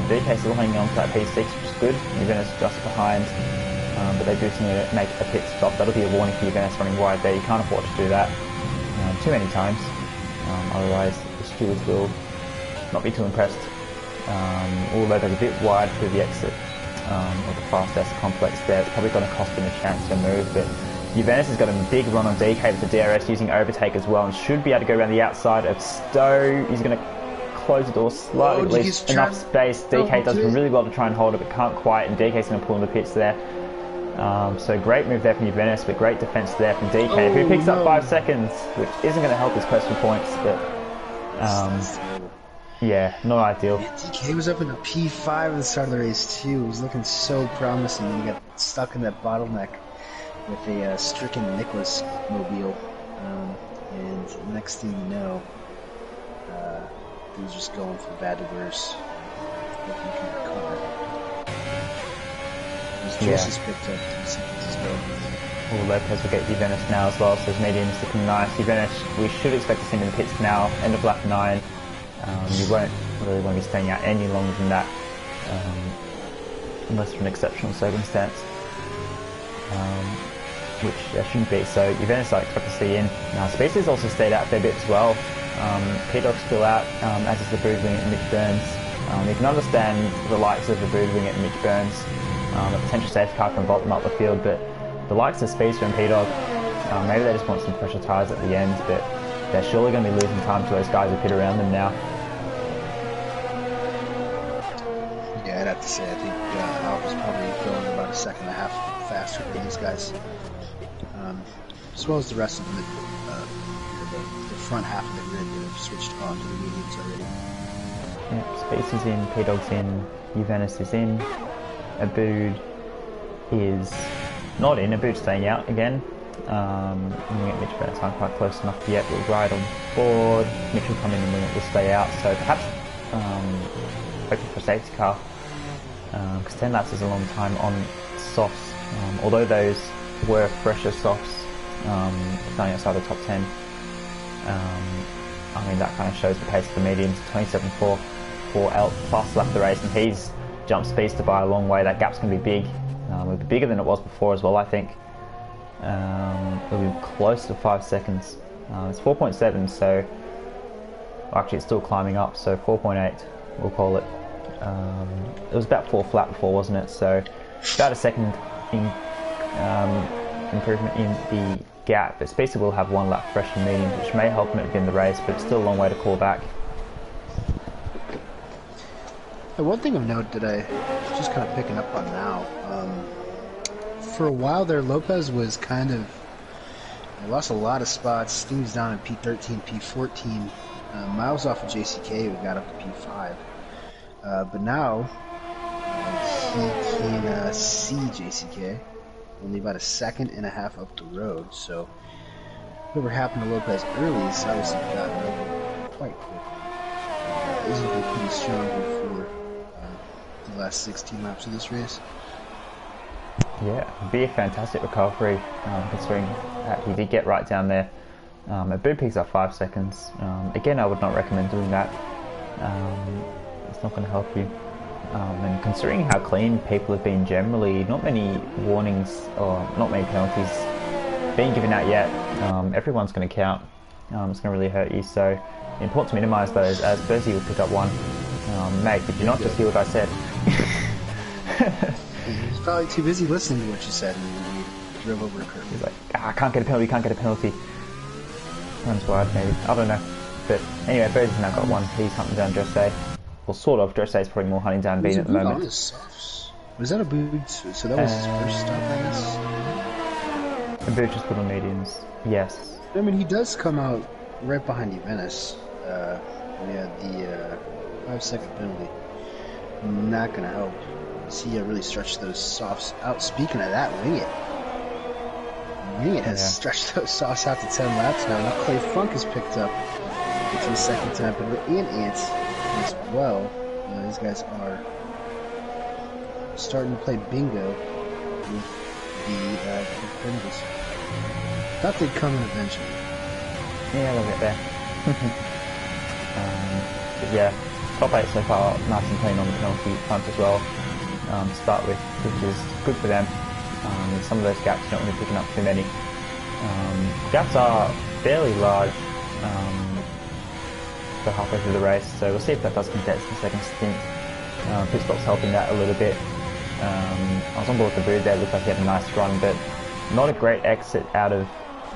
Speaker 2: DK still hanging on to that P6, which is good. Juventus just behind, but they do need to make a pit stop. That'll be a warning for Juventus running wide there. You can't afford to do that too many times. Otherwise, the stewards will not be too impressed. Although they're a bit wide for the exit of the fast S complex there, it's probably going to cost them a chance to move. But Juventus has got a big run on DK with the DRS using overtake as well, and should be able to go around the outside of Stowe. He's going to close the door slightly, at least enough space. DK does really well to try and hold it, but can't quite, and DK's going to pull in the pits there. So great move there from Juventus, but great defense there from DK, who picks up 5 seconds, which isn't going to help his question points, but yeah, not ideal.
Speaker 1: Yeah, DK was up in a P5 at the start of the race too. It was looking so promising, and he got stuck in that bottleneck with a stricken Nicholas mobile, and next thing you know, he was just going from bad to worse. Hoping he can recover. His Juice picked up 2 seconds as well.
Speaker 2: Oh, Lopez will get Juventus now as well, so his medium's looking nice. Juventus, we should expect to see him in the pits now, end of lap 9. You won't really want to be staying out any longer than that, unless for an exceptional circumstance, which there shouldn't be. So Juventus I expect to see in. Now Spacer's also stayed out a fair bit as well. P-Dog's still out, as is the Brood Wing at Mitch Burns. You can understand the likes of the Brood Wing at Mitch Burns. A potential safety car can vault them up the field, but the likes of Spacer and P-Dog, maybe they just want some pressure tyres at the end, but they're surely going to be losing time to those guys who pit around them now.
Speaker 1: Yeah, I'd have to say I think Alpha's probably going about a second and a half faster than these guys, as well as the rest of the front half of the grid that have switched on to the mediums already.
Speaker 2: Yep, Spacer's in, P-Dog's in, Juventus is in, Abood is not in, Abood's staying out again. Looking at Mitch Burns, I'm quite close enough yet, we'll ride on board. Mitch will come in and Wingett will stay out, so perhaps hoping for a safety car, because 10 laps is a long time on softs, although those were fresher softs, starting outside the top 10. I mean, that kind of shows the pace of the mediums. 27.4 for L plus left the race, and he's jumped Speedster by a long way. That gap's going to be big. It'll be bigger than it was before as well, I think. It'll be close to 5 seconds. It's 4.7, so well, actually it's still climbing up, so 4.8 we'll call it. It was about 4 flat before, wasn't it? So about a second improvement in the gap, but Speedster will have 1 lap fresh and medium, which may help him at the end of the race, but it's still a long way to call back.
Speaker 1: One thing of note that I just kind of picking up on now, for a while there, Lopez was kind of, he lost a lot of spots. He was down in P13, P14, miles off of JCK, who got up to P5. But now, he can see JCK, only about a second and a half up the road. So, whatever happened to Lopez early has obviously gotten over quite quickly. Isn't he pretty strong for the last 16 laps of this race?
Speaker 2: Yeah, it'd be a fantastic recovery, considering that he did get right down there. Abood picks up 5 seconds. Again, I would not recommend doing that. It's not going to help you. And considering how clean people have been generally, not many warnings or not many penalties being given out yet. Everyone's going to count. It's going to really hurt you. So important to minimise those, as Berzie will pick up 1. Mate, did you not just hear what I said?
Speaker 1: He's probably too busy listening to what you said and he drove over a curve.
Speaker 2: He's like, I can't get a penalty, can't get a penalty. Runs wide, maybe. I don't know. But anyway, Berzie's now got 1. He's hunting down Dressay. Well, sort of. Dressay's probably more hunting down Bean at the moment.
Speaker 1: Was that Abood? So that was his first stop, I guess?
Speaker 2: Abood just put on mediums. Yes.
Speaker 1: I mean, he does come out right behind Juventus. We had the 5-second penalty. Not going to help. See, really stretched those softs out. Speaking of that, Wingett has stretched those softs out to 10 laps now. Now Clay Funk has picked up for the second time, but and Ants as well. These guys are starting to play bingo with the Pringles. Thought they'd come in eventually.
Speaker 2: Yeah, they'll get there. But yeah, top 8 so far, nice and clean on the penalty front as well. To start with, which is good for them. Some of those gaps you're not really picking up too many. Gaps are fairly large for halfway through the race, so we'll see if that does condense the second stint. Pit stop's helping that a little bit. I was on board with the Brood there, looked like he had a nice run, but not a great exit out of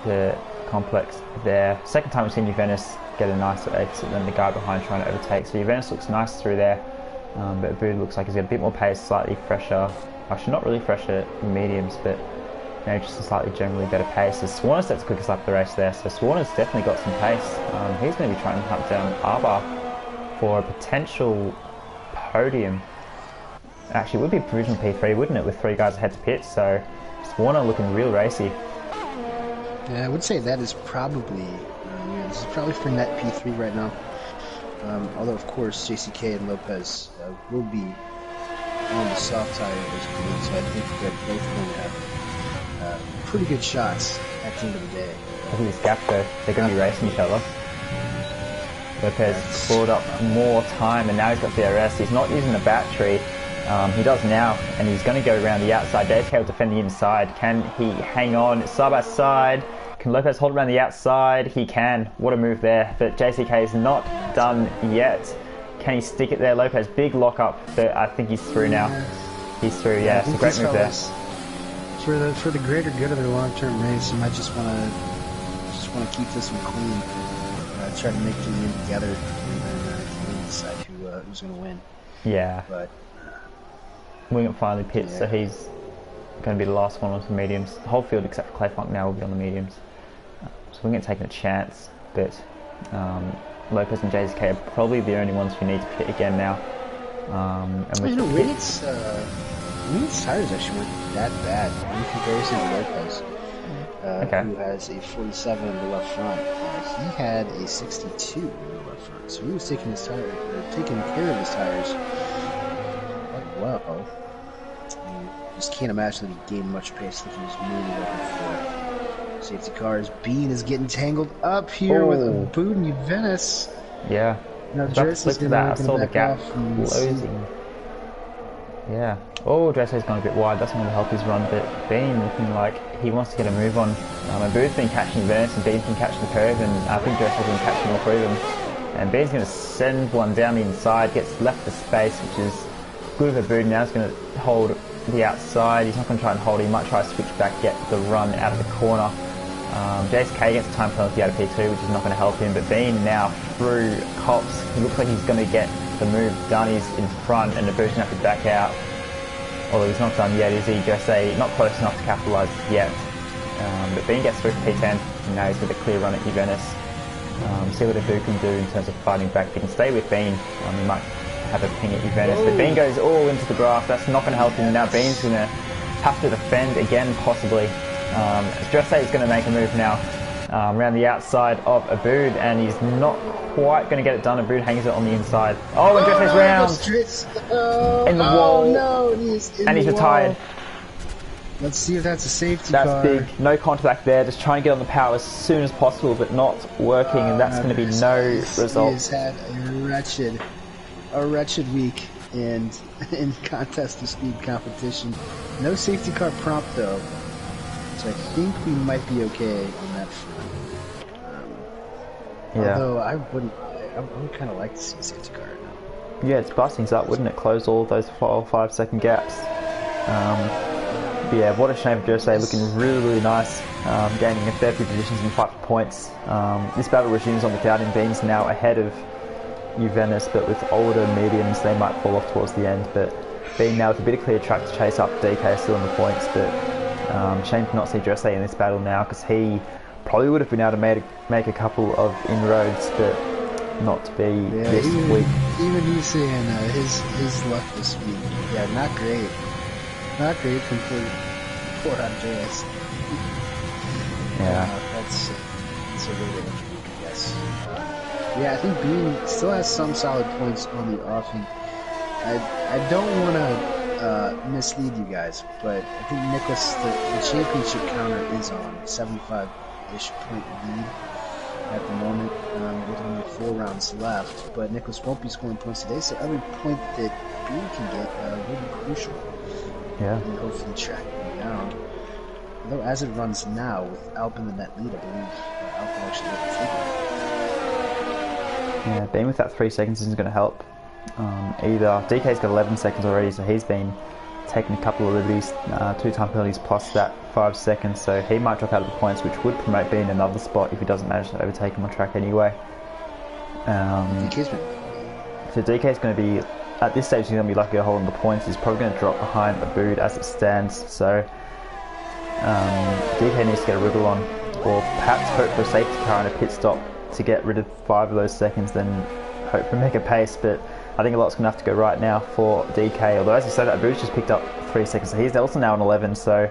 Speaker 2: the complex there. Second time we've seen Juventus get a nicer exit than the guy behind trying to overtake. So Juventus looks nice through there, but Aboud looks like he's got a bit more pace, slightly fresher. Actually, not really fresher in mediums, but maybe just a slightly generally better pace. So Swarner's that's the quickest lap of the race there. So Swarner's definitely got some pace. He's going to be trying to hunt down Arba for a potential podium. Actually, it would be provisional P3, wouldn't it, with 3 guys ahead to pit? So Swarner looking real racy.
Speaker 1: Yeah, I would say that is probably, this is probably for net P3 right now. Although, of course, JCK and Lopez will be on the soft tire as well, so I think they're both going to have pretty good shots at the end of the day.
Speaker 2: Look at this gap though, they're going to be racing each other. Lopez brought up more time and now he's got DRS. He's not using the battery. He does now, and he's going to go around the outside. JSK will defend the inside. Can he hang on side by side? Can Lopez hold around the outside? He can. What a move there. But JCK is not done yet. Can he stick it there? Lopez, big lock up. But I think he's through now. He's through, yeah. It's a great move there.
Speaker 1: For the greater good of their long-term race, you might just want to keep this one clean. Try to make them in together, and then decide who's going to win.
Speaker 2: Yeah.
Speaker 1: But
Speaker 2: Wingett finally pits, so he's going to be the last one onto the mediums. The whole field except for Clay Funk now will be on the mediums. So Wingett taking a chance, but Lopez and JSK are probably the only ones who need to pit again now. And
Speaker 1: Wingett's tires actually weren't that bad in comparison to Lopez, who has a 47 in the left front. He had a 62 in the left front, so he was taking care of his tires quite well. Just can't imagine that he gained much pace that he was moving over for. Safety cars. Bean is getting tangled up here with Aboud and Juventus.
Speaker 2: Yeah.
Speaker 1: Now Dress is going to
Speaker 2: I saw the gap closing. Yeah. Oh, Dresser's gone a bit wide. That's not going to help his run. But Bean looking like he wants to get a move on. Aboud's been catching Juventus and Bean's been catching the curve, and I think Dresser's been catching all 3 of them. And Bean's going to send one down the inside, gets left the space, which is good of Aboud. Now he's going to hold the outside. He's not going to try and hold it. He might try to switch back, get the run out of the corner. JSK gets a time penalty out of P2, which is not going to help him. But Bean now through Cops. He looks like he's going to get the move done. He's in front, and Aboud's going to have to back out. Although he's not done yet, is he? JSK not close enough to capitalise yet. But Bean gets through for P10, and now he's got a clear run at Juventus. See what Aboud can do in terms of fighting back. If he can stay with Bean, he might have a ping at Juventus. But Bean goes all into the grass. That's not going to help him. Now Bean's going to have to defend again, possibly. Dressay is going to make a move now around the outside of Aboud, and he's not quite going to get it done. Aboud hangs it on the inside. Oh, and Dressay's round in the wall,
Speaker 1: no,
Speaker 2: and he's retired.
Speaker 1: Let's see if that's a safety
Speaker 2: car.
Speaker 1: That's
Speaker 2: big. No contact there. Just trying to get on the power as soon as possible, but not working, and that's going to be no result.
Speaker 1: He's had a wretched week in contest to speed competition. No safety car prompt though, so I think we might be okay on that front. Although I would kind of like to see a safety car right now.
Speaker 2: Yeah, it's busting things up, wouldn't it? Close all those 5-second gaps. But yeah, what a shame for Jersey, looking really, really nice, gaining a fair few positions in fight for points. This battle resumes on the Guardian Beams now ahead of Juventus, but with older mediums they might fall off towards the end. But Bean now with a bit of clear track to chase up DK still in the points, but shame to not see Jersey in this battle now, because he probably would have been able to make a couple of inroads, but not to be this week.
Speaker 1: Even he's saying his luck this week, not great. Not great from poor Andreas. That's a really lucky week, I guess. I think Bean still has some solid points on the offing. I don't want to mislead you guys, but I think Nicholas, the championship counter is on 75-ish point lead at the moment, with only 4 rounds left. But Nicholas won't be scoring points today, so every point that Bean can get will be crucial. And hopefully track him down. Although as it runs now, with Alp in the net lead, I believe Alp will actually get the figure.
Speaker 2: Being with that 3 seconds isn't going to help. Either DK's got 11 seconds already, so he's been taking a couple of liberties, 2 time penalties plus that 5 seconds, so he might drop out of the points, which would promote Bean another spot if he doesn't manage to overtake him on track anyway.
Speaker 1: DK's been...
Speaker 2: So DK's going to be, at this stage, he's going to be lucky to hold on the points. He's probably going to drop behind Abood as it stands. So DK needs to get a wriggle on, or perhaps hope for a safety car and a pit stop to get rid of 5 of those seconds, then hope for mega pace. But I think a lot's going to have to go right now for DK. Although, as you said, Abood's just picked up 3 seconds, so he's also now on 11. So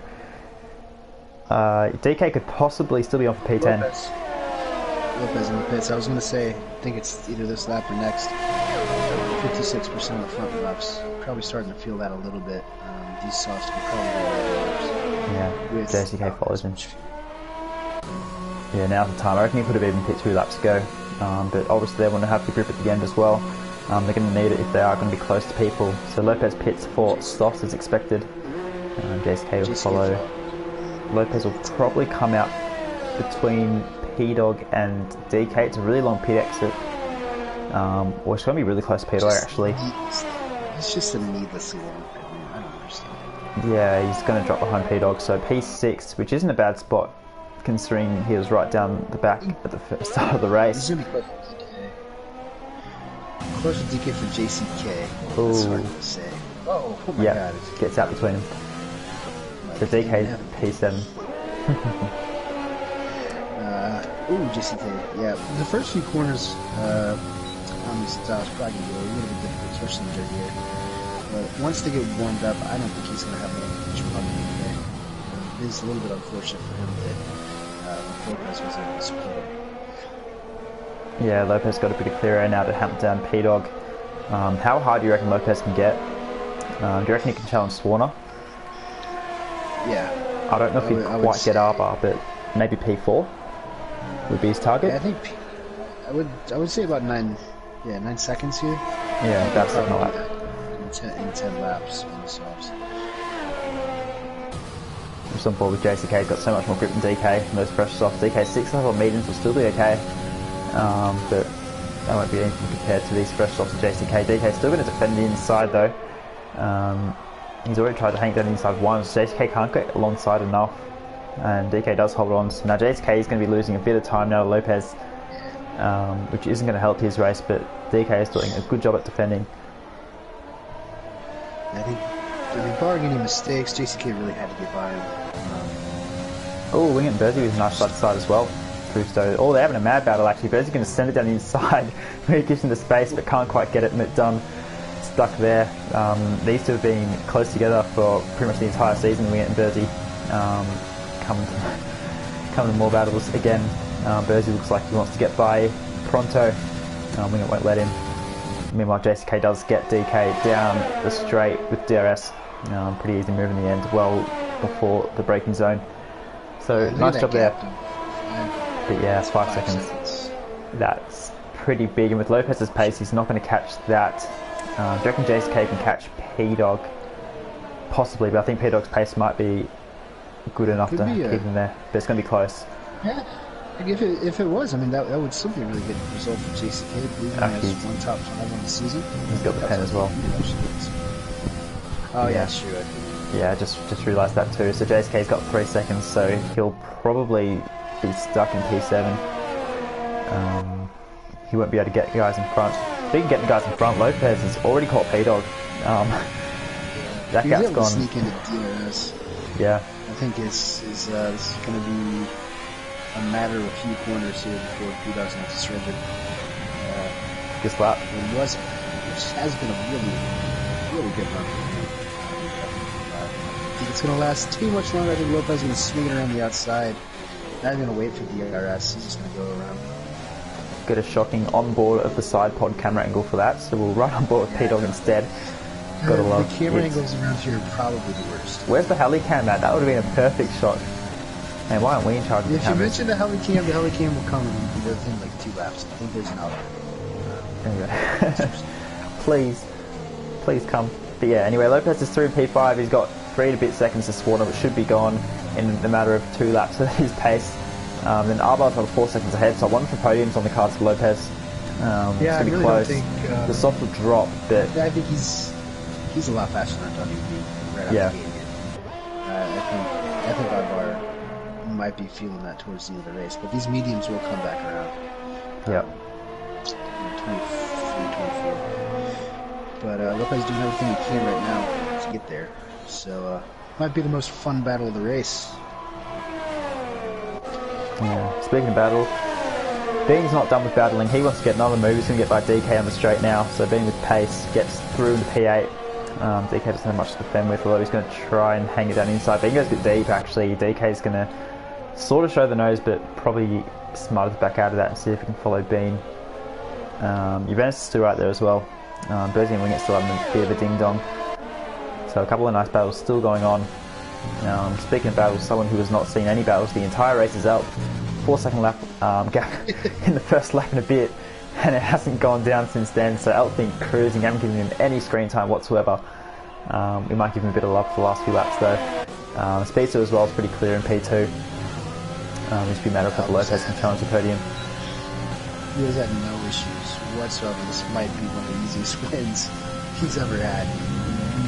Speaker 2: DK could possibly still be on for P10.
Speaker 1: Lopez in the pits. I was going to say, I think it's either this lap or next. 56% of the front laps. Probably starting to feel that a little bit. These softs can probably go laps.
Speaker 2: Yeah, JCK follows him. Yeah, now's the time. I reckon he could have even pit 2 laps ago. But obviously they want to have the grip at the end as well. They're going to need it if they are going to be close to people. So Lopez pits for softs as expected. JCK will follow. Lopez will probably come out between P-Dog and DK. It's a really long pit exit. Or it's going to be really close to P-Dog actually.
Speaker 1: It's just a needlessly long pit. I don't understand.
Speaker 2: Yeah, he's going to drop behind P-Dog. So P6, which isn't a bad spot considering he was right down the back at the start of the race.
Speaker 1: He's going to be close to DK. Close to DK for JCK.
Speaker 2: Ooh.
Speaker 1: That's hard to say. Oh my god.
Speaker 2: Gets out between them. So DK P7.
Speaker 1: JCK. Yeah, the first few corners on this style is probably going to be a little bit difficult, especially in the dirt here. But once they get warmed up, I don't think he's going to have much problem today. It is a little bit unfortunate for him that Lopez was able to support.
Speaker 2: Yeah, Lopez got a pretty clear air now to hammer down P-Dog. How hard do you reckon Lopez can get? Do you reckon he can challenge Swarner?
Speaker 1: Yeah.
Speaker 2: I don't know if he'd quite get R-bar, but maybe P4 would be his target.
Speaker 1: Yeah, I think I would say about 9 seconds here.
Speaker 2: Yeah, that's not lap.
Speaker 1: In 10 laps on the softs.
Speaker 2: I'm just on board with JCK. He's got so much more grip than DK in those fresh softs. DK 6 level mediums will still be okay, but that won't be anything compared to these fresh softs of JCK. DK's still going to defend the inside though. He's already tried to hang down the inside once. JCK can't get alongside enough, and DK does hold on. So now JCK is going to be losing a bit of time now to Lopez, which isn't going to help his race, but DK is doing a good job at defending.
Speaker 1: I think, barring any mistakes, JCK really had to get by him.
Speaker 2: Oh, Wing and Bersy was nice side to side as well. Oh, they're having a mad battle actually. Bersy's going to send it down the inside. Really gives him the space, but can't quite get it done. Stuck there. These two have been close together for pretty much the entire season. Wing and Bersy coming to more battles again. Bersy looks like he wants to get by pronto. Wingett won't let him. Meanwhile, JCK does get DK down the straight with DRS. Pretty easy move in the end, well before the braking zone. So nice job there. But yeah, it's 5 seconds. That's pretty big, and with Lopez's pace, he's not going to catch that. Do you reckon JCK can catch P-Dog? Possibly, but I think P-Dog's pace might be good enough to keep him there. But it's going to be close.
Speaker 1: Yeah. If it was, I mean, that would still be a really good result for JCK. He has one top 5 on the season.
Speaker 2: He's got the pen as well.
Speaker 1: Oh yeah, sure.
Speaker 2: Yeah, just realised that too. So JCK's got 3 seconds, so he'll probably be stuck in P7. He won't be able to get the guys in front. If he can get the guys in front, Lopez has already caught P-Dog. That gap's gone.
Speaker 1: Sneak into DRS.
Speaker 2: Yeah.
Speaker 1: I think this is going to be a matter of a few corners here before P-Dog's going to have to surrender.
Speaker 2: This lap.
Speaker 1: Which has been a really good run for him. I think it's going to last too much longer. I think Lopez is going to swing it around the outside. Not even going to wait for DRS. He's just going to go around.
Speaker 2: Get a shocking onboard of the side pod camera angle for that, so we'll run on board with P-Dog instead. Gotta love
Speaker 1: the camera angles around here are probably the worst.
Speaker 2: Where's the heli cam at? That would have been a perfect shot. Man, why aren't we in charge of the cameras?
Speaker 1: If you mention the heli cam will come within like 2 laps. I think there's an outlet.
Speaker 2: Anyway. please come. But yeah, anyway, Lopez is through P5. He's got 3 and a bit seconds to Swarner, which should be gone in a matter of 2 laps at his pace. Then Arbar's got 4 seconds ahead, so I won for podiums on the cards for Lopez.
Speaker 1: Yeah,
Speaker 2: it's going to be close. The soft will drop, but
Speaker 1: I think he's a lot faster than I thought he would be right out the gate here. I think Arbar might be feeling that towards the end of the race, but these mediums will come back around.
Speaker 2: Yeah.
Speaker 1: 23, 24. But Lopez doing everything he can right now to get there. So might be the most fun battle of the race.
Speaker 2: Yeah. Speaking of battle, Bean's not done with battling. He wants to get another move. He's going to get by DK on the straight now. So Bean with pace gets through the P8. DK doesn't have much to defend with, although he's going to try and hang it down inside. Bean goes a bit deep actually. DK's going to sort of show the nose, but probably smarter to back out of that and see if he can follow Bean. Juventus is still right there as well. Berzi and Wingett still having a bit of a ding-dong. So a couple of nice battles still going on. Speaking of battles, someone who has not seen any battles the entire race is out. 4-second lap gap in the first lap and a bit, and it hasn't gone down since then. So Elt's been cruising, haven't given him any screen time whatsoever. We might give him a bit of love for the last few laps though. Speedster as well is pretty clear in P2. Just be a matter of couple Lopez can challenge the podium.
Speaker 1: He has had no issues whatsoever. This might be one of the easiest wins he's ever had.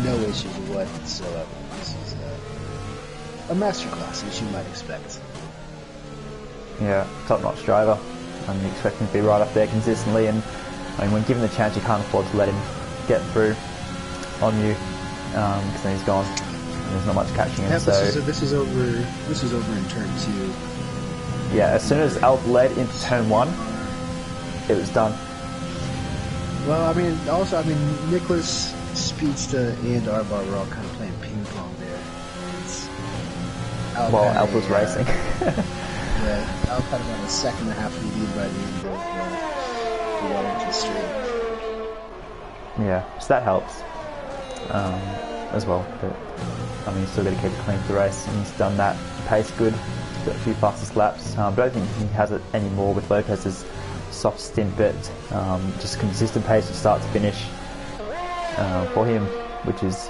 Speaker 1: No issues whatsoever. This is a masterclass, as you might expect.
Speaker 2: Yeah, top-notch driver. I'm expecting to be right up there consistently, and I mean, when given the chance, you can't afford to let him get through on you, because then he's gone. And there's not much catching him.
Speaker 1: Yeah,
Speaker 2: so
Speaker 1: this is over in turn 2.
Speaker 2: Yeah, as soon as Elf led into turn 1, it was done.
Speaker 1: Well, I mean, Nicholas, Speedster, and Arbar were all kind of playing ping pong there.
Speaker 2: While Elf was racing.
Speaker 1: Yeah, Elf had about a second and a half lead by the end of the Wellington Straight.
Speaker 2: Yeah, so that helps as well. But I mean, he's still got to keep it clean for the race, and he's done that. Pace good, got a few fastest laps. But I don't think he has it anymore with Lopez's soft stint, but just consistent pace from start to finish for him, which is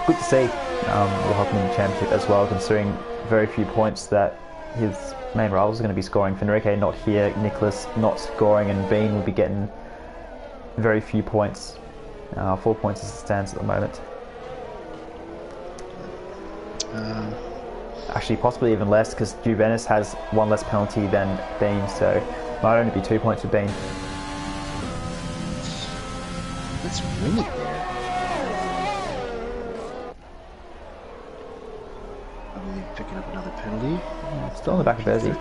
Speaker 2: good to see. Will help him in the championship as well, considering very few points that his main rivals are going to be scoring. Fenrique not here, Nicholas not scoring, and Bean will be getting very few points. 4 points as it stands at the moment. Actually, possibly even less, because Juventus has one less penalty than Bean, so might only be 2 points for Bean.
Speaker 1: Let's win it there. I believe picking up another penalty.
Speaker 2: Still on the back of Berzi.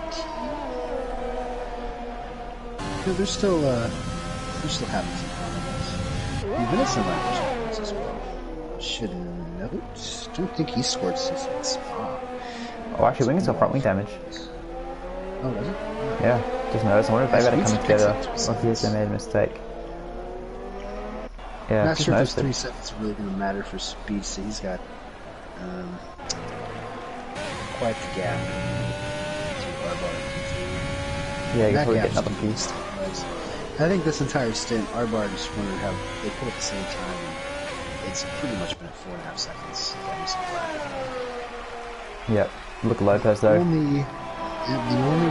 Speaker 1: Yeah, they're still having some problems. Juventus and Language as well. Should note. Don't think he scored since Spa.
Speaker 2: Oh, actually, Wing's got front wing damage.
Speaker 1: Oh, does it?
Speaker 2: Yeah, just noticed. I wonder if they better come together. Or here's they made a mistake. Yeah,
Speaker 1: not sure if those 3
Speaker 2: it.
Speaker 1: seconds are really going to matter for speed, so he's got quite the gap.
Speaker 2: Yeah, you
Speaker 1: that
Speaker 2: probably get
Speaker 1: gap's
Speaker 2: another piece.
Speaker 1: I think this entire stint, Arbar just wondered how they put at the same time. It's pretty much been at 4.5 seconds every single lap.
Speaker 2: Yep. Look at Lopez though.
Speaker 1: The only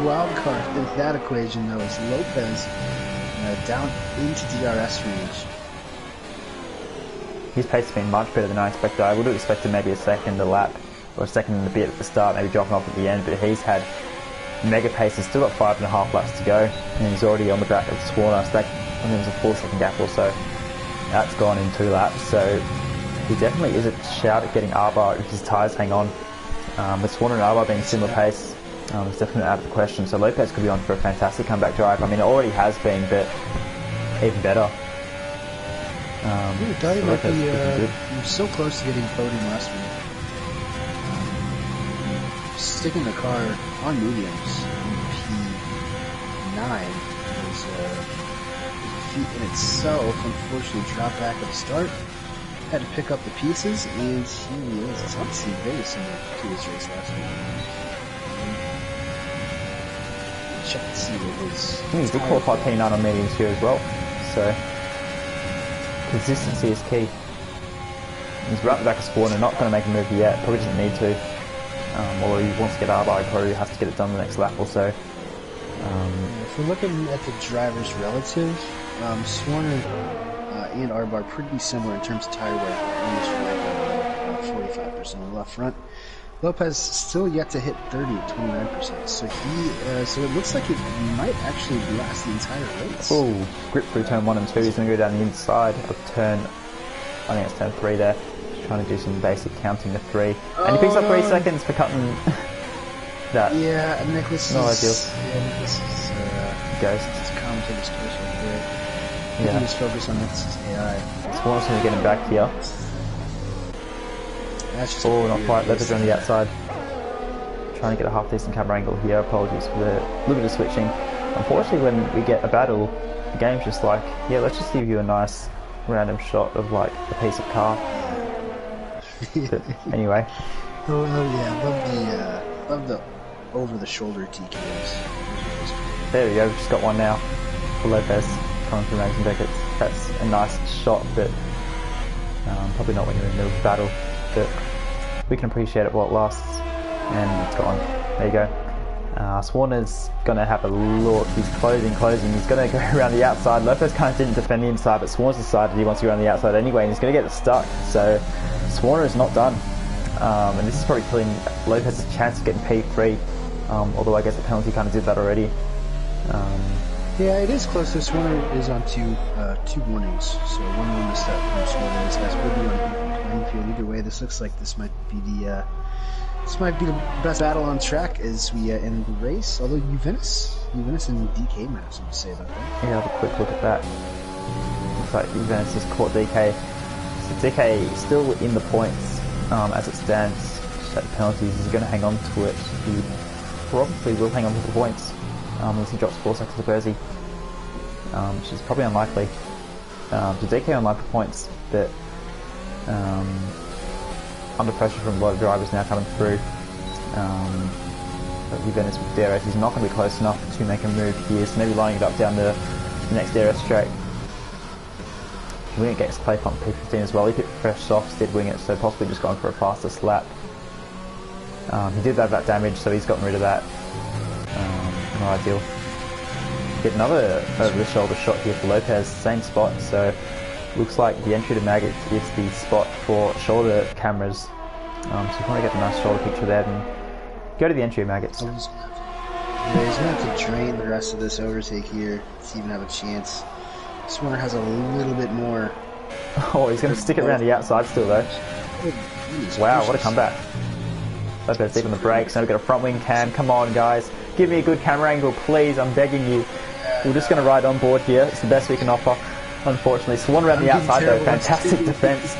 Speaker 1: wild card in that equation though is Lopez down into DRS range.
Speaker 2: His pace has been much better than I expected. I would have expected maybe a second a lap, or a second and a bit at the start, maybe dropping off at the end, but he's had mega pace. He's still got 5.5 laps to go, and he's already on the back of Swarner. So that, I think it was a 4-second gap or so. That's gone in 2 laps, so he definitely is a shout at getting Arbar if his tyres hang on. With Swarner and Arbar being similar pace, it's definitely out of the question. So Lopez could be on for a fantastic comeback drive. I mean, it already has been, but even better.
Speaker 1: You're so close to getting podium last week. Sticking the car on mediums in P9 was a feat in itself. Unfortunately, dropped back at the start. Had to pick up the pieces, and it's obviously very similar to his race last week. Check to see what his.
Speaker 2: He did qualify P9 on mediums here as well, so consistency is key. He's right at the back of Swarner, not going to make a move yet, probably doesn't need to. Or he wants to get Arbar, he probably has to get it done the next lap or so.
Speaker 1: If we're looking at the drivers relative, Swarner and Arbar pretty similar in terms of tire wear, almost for like 45% on the left front. Lopez still yet to hit 30 at 29%. So so it looks like it might actually last the entire race.
Speaker 2: Oh, grip through turn 1 and 2. He's going to go down the inside of turn, I think it's turn 3 there. Just trying to do some basic counting to 3. And he picks up 3 seconds for cutting that.
Speaker 1: Yeah, Nicholas
Speaker 2: no
Speaker 1: is...
Speaker 2: ideal.
Speaker 1: Yeah, Nicholas is...
Speaker 2: Ghost.
Speaker 1: It's a commentator's choice right there.
Speaker 2: Yeah.
Speaker 1: He just focus on Nicholas's AI.
Speaker 2: Swan's going to get him back here.
Speaker 1: That's just
Speaker 2: not quite. Leopard's on the outside. Trying to get a half decent camera angle here. Apologies for the little bit of switching. Unfortunately, when we get a battle, the game's just like, yeah, let's just give you a nice random shot of like a piece of car. But anyway.
Speaker 1: Oh yeah, love the over-the-shoulder TKs.
Speaker 2: There we go. We've just got one now for Lopez coming through Mason Beckett's. That's a nice shot, but probably not when you're in the middle of the battle. But we can appreciate it while it lasts, and it's gone. There you go. Swan is going to have a look. He's closing. He's going to go around the outside. Lopez kind of didn't defend the inside, but Swan's decided he wants to go around the outside anyway, and he's going to get it stuck. So Swan is not done, and this is probably killing Lopez's chance of getting P3. Although I guess the penalty kind of did that already.
Speaker 1: Yeah, it is close. This one is on two warnings, so 1-1 missed out from Swan. These guys will be on equal playing field. Either way, this looks like this might be the best battle on track as we end the race. Although Juventus and DK might have something to say about that.
Speaker 2: Yeah, have a quick look at that. Looks like Juventus has caught DK. So DK still in the points as it stands. At the penalties, he's going to hang on to it. He probably will hang on to the points. Unless he drops 4 seconds to Bersey, which is probably unlikely. So DK on line for points, but under pressure from a lot of drivers now coming through. But Juventus with DRS is not going to be close enough to make a move here, so maybe lining it up down the next DRS straight. Wingett gets play pump P15 as well. He picked fresh softs, did Wingett, so possibly just going for a faster slap. He did have that damage, so he's gotten rid of that. Not ideal. Get another over-the-shoulder shot here for Lopez, same spot, so looks like the entry to Maggots is the spot for shoulder cameras. So if you want to get a nice shoulder picture there, then go to the entry of Maggots.
Speaker 1: Yeah, he's going to have to drain the rest of this overtake here to even have a chance. Swanner has a little bit more.
Speaker 2: Oh, he's going to stick it around the outside still though. Wow, what a comeback. Lopez deep on the brakes, now we've got a front wing cam. Come on guys, give me a good camera angle please, I'm begging you. We're just going to ride on board here, it's the best we can offer. Unfortunately, Swan around the outside though, fantastic defence.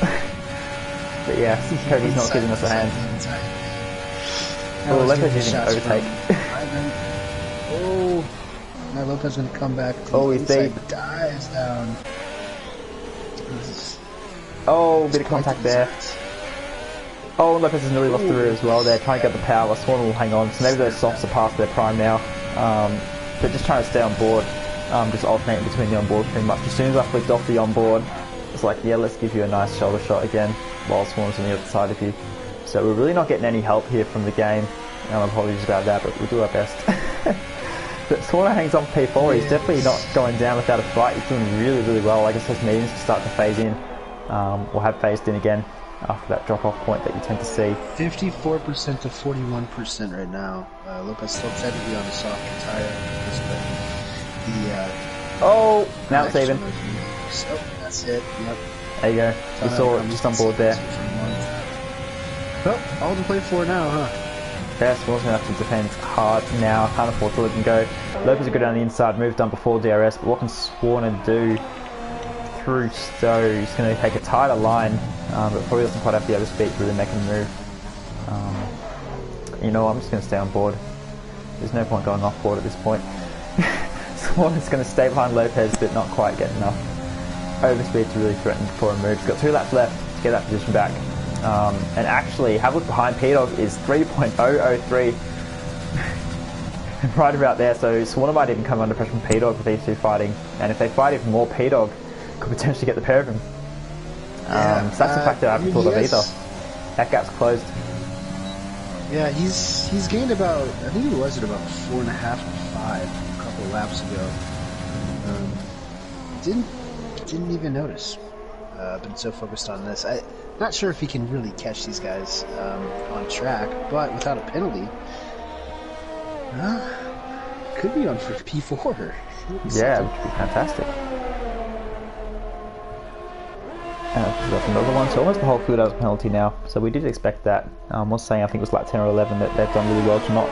Speaker 2: But yeah, Cody's not giving us a hand. Oh, Lopez using an overtake.
Speaker 1: Oh, now Lopez going to come back.
Speaker 2: Oh, he's deep.
Speaker 1: Dives down.
Speaker 2: Oh, bit of contact there. Oh, Lopez has nearly lost the rear as well there, trying to get the power. Swan will hang on, so maybe those softs are past their prime now. But just trying to stay on board, just alternating between the onboard pretty much. As soon as I flicked off the onboard, it's like, yeah, let's give you a nice shoulder shot again, while Swan's on the other side of you. So we're really not getting any help here from the game. Apologies about that, but we'll do our best. But Swan hangs on for P4, he's definitely not going down without a fight. He's doing really, really well. I guess those mediums will start to phase in, or have phased in again after that drop-off point that you tend to see.
Speaker 1: 54% to 41% right now. Lopez still technically on the soft tire.
Speaker 2: Oh, now it's even.
Speaker 1: Oh, that's it. Yep.
Speaker 2: There you go. You saw it just on board there.
Speaker 1: Well, all to play for now, huh?
Speaker 2: Yes, Swan's going to have to defend hard now. Can't afford to let him go. Lopez will go down the inside, move done before DRS, but what can Swan do through Stowe? He's going to take a tighter line, but probably doesn't quite have the overspeed to really make him move. You know, I'm just going to stay on board. There's no point going off board at this point. Swan is going to stay behind Lopez, but not quite get enough overspeed to really threaten for a move. He's got 2 laps left to get that position back. And actually, have a look behind P-Dog is 3.003. Right about there, so Swan might even come under pressure from P-Dog with these two fighting. And if they fight even more, P-Dog could potentially get the pair of him. So that's a factor I haven't thought of either. That gap's closed.
Speaker 1: Yeah, he's gained about, I think he was at about 4.5 to 5 a couple of laps ago. Didn't even notice. Been so focused on this. Not sure if he can really catch these guys on track, but without a penalty, could be on for P4.
Speaker 2: Yeah, which would be fantastic. We've got another one, so almost the whole field has a penalty now, so we did expect that. I was saying, I think it was like 10 or 11 that they've done really well to not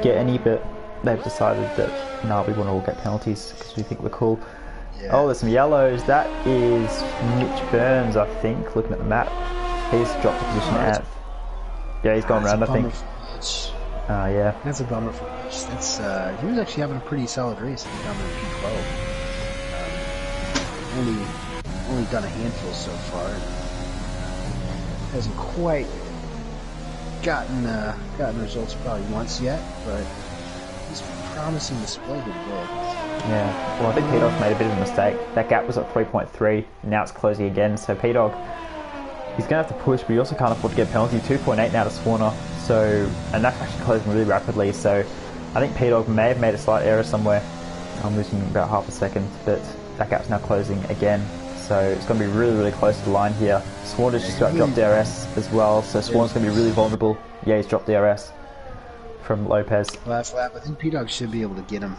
Speaker 2: get any, but they've decided that, no, we want to all get penalties because we think we're cool. Yeah. Oh, there's some yellows. That is Mitch Burns, I think, looking at the map. He's dropped the position at... Yeah, he's gone around, I think. Yeah.
Speaker 1: That's a bummer for Mitch. That's, he was actually having a pretty solid race. I think down in P12. Only done a handful so far. Hasn't quite gotten results probably once yet, but he's promising display here today.
Speaker 2: Yeah, well, I think P-Dog's made a bit of a mistake. That gap was at 3.3, now it's closing again, so P-Dog, he's going to have to push, but he also can't afford to get a penalty. 2.8 now to Swarner, so, and that's actually closing really rapidly, so I think P-Dog may have made a slight error somewhere. I'm losing about half a second, but that gap's now closing again. So it's going to be really, really close to the line here. Swarner's just got dropped DRS as well, so Swarner's going to be really vulnerable. Yeah, he's dropped DRS from Lopez.
Speaker 1: Last lap, I think P-Dog should be able to get him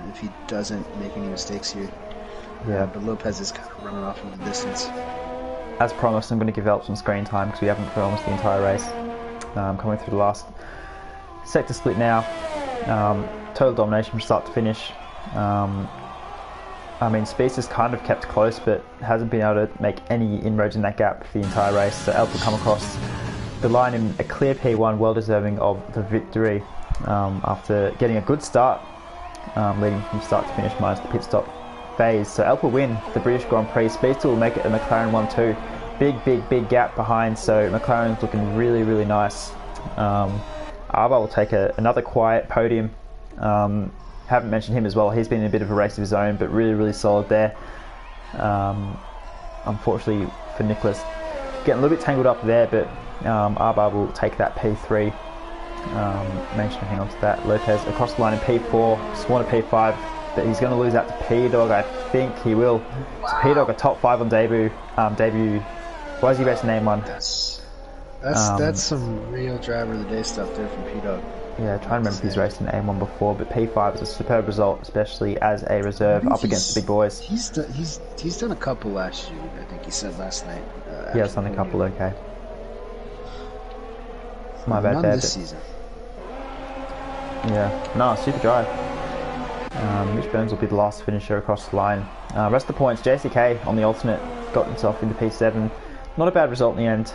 Speaker 1: if he doesn't make any mistakes here.
Speaker 2: Yeah,
Speaker 1: but Lopez is kind of running off in the distance.
Speaker 2: As promised, I'm going to give Alp some screen time because we haven't for almost the entire race. Coming through the last sector split now. Total domination from start to finish. I mean, Speeds has kind of kept close, but hasn't been able to make any inroads in that gap for the entire race. So Alp will come across the line in a clear P1, well deserving of the victory after getting a good start, leading from start to finish minus the pit stop phase. So Alp will win the British Grand Prix. Speeds will make it a McLaren 1-2. Big gap behind, so McLaren's looking really, really nice. Arba will take another quiet podium. Haven't mentioned him as well. He's been in a bit of a race of his own, but really, really solid there. Unfortunately for Nicholas, getting a little bit tangled up there, but Arba will take that P3. Hang on to that. Lopez across the line in P4, Swarner P5, but he's going to lose out to P-Dog. I think he will. Wow. So P-Dog a top 5 on debut. Why is he racing AM1?
Speaker 1: That's some real driver of the day stuff there from P-Dog.
Speaker 2: Yeah, trying to remember if he's raced in AM1 before, but P5 is a superb result, especially as a reserve up against the big boys.
Speaker 1: He's done a couple last year, I think he said last night.
Speaker 2: Yeah, he's done a couple, okay. My bad
Speaker 1: there. None this season.
Speaker 2: Yeah, no, super drive. Mitch Burns will be the last finisher across the line. Rest of the points, JCK on the alternate got himself into P7. Not a bad result in the end.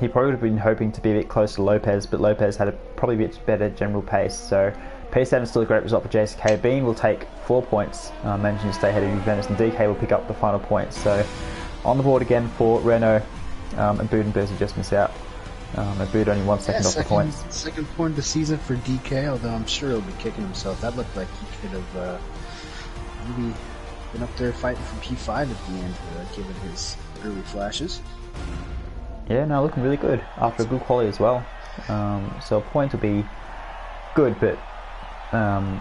Speaker 2: He probably would have been hoping to be a bit closer to Lopez, but Lopez had probably a bit better general pace. So P7 is still a great result for JCK. Bean will take 4 points, managing to stay ahead of Juventus, and DK will pick up the final points. So on the board again for Renault, and Bood and Bersey just miss out. And Bood only 1 second off the points.
Speaker 1: Second point of the season for DK, although I'm sure he'll be kicking himself. That looked like he could have maybe been up there fighting for P5 at the end, given his early flashes.
Speaker 2: Yeah, no, looking really good after a good quality as well. So a point will be good, but yeah,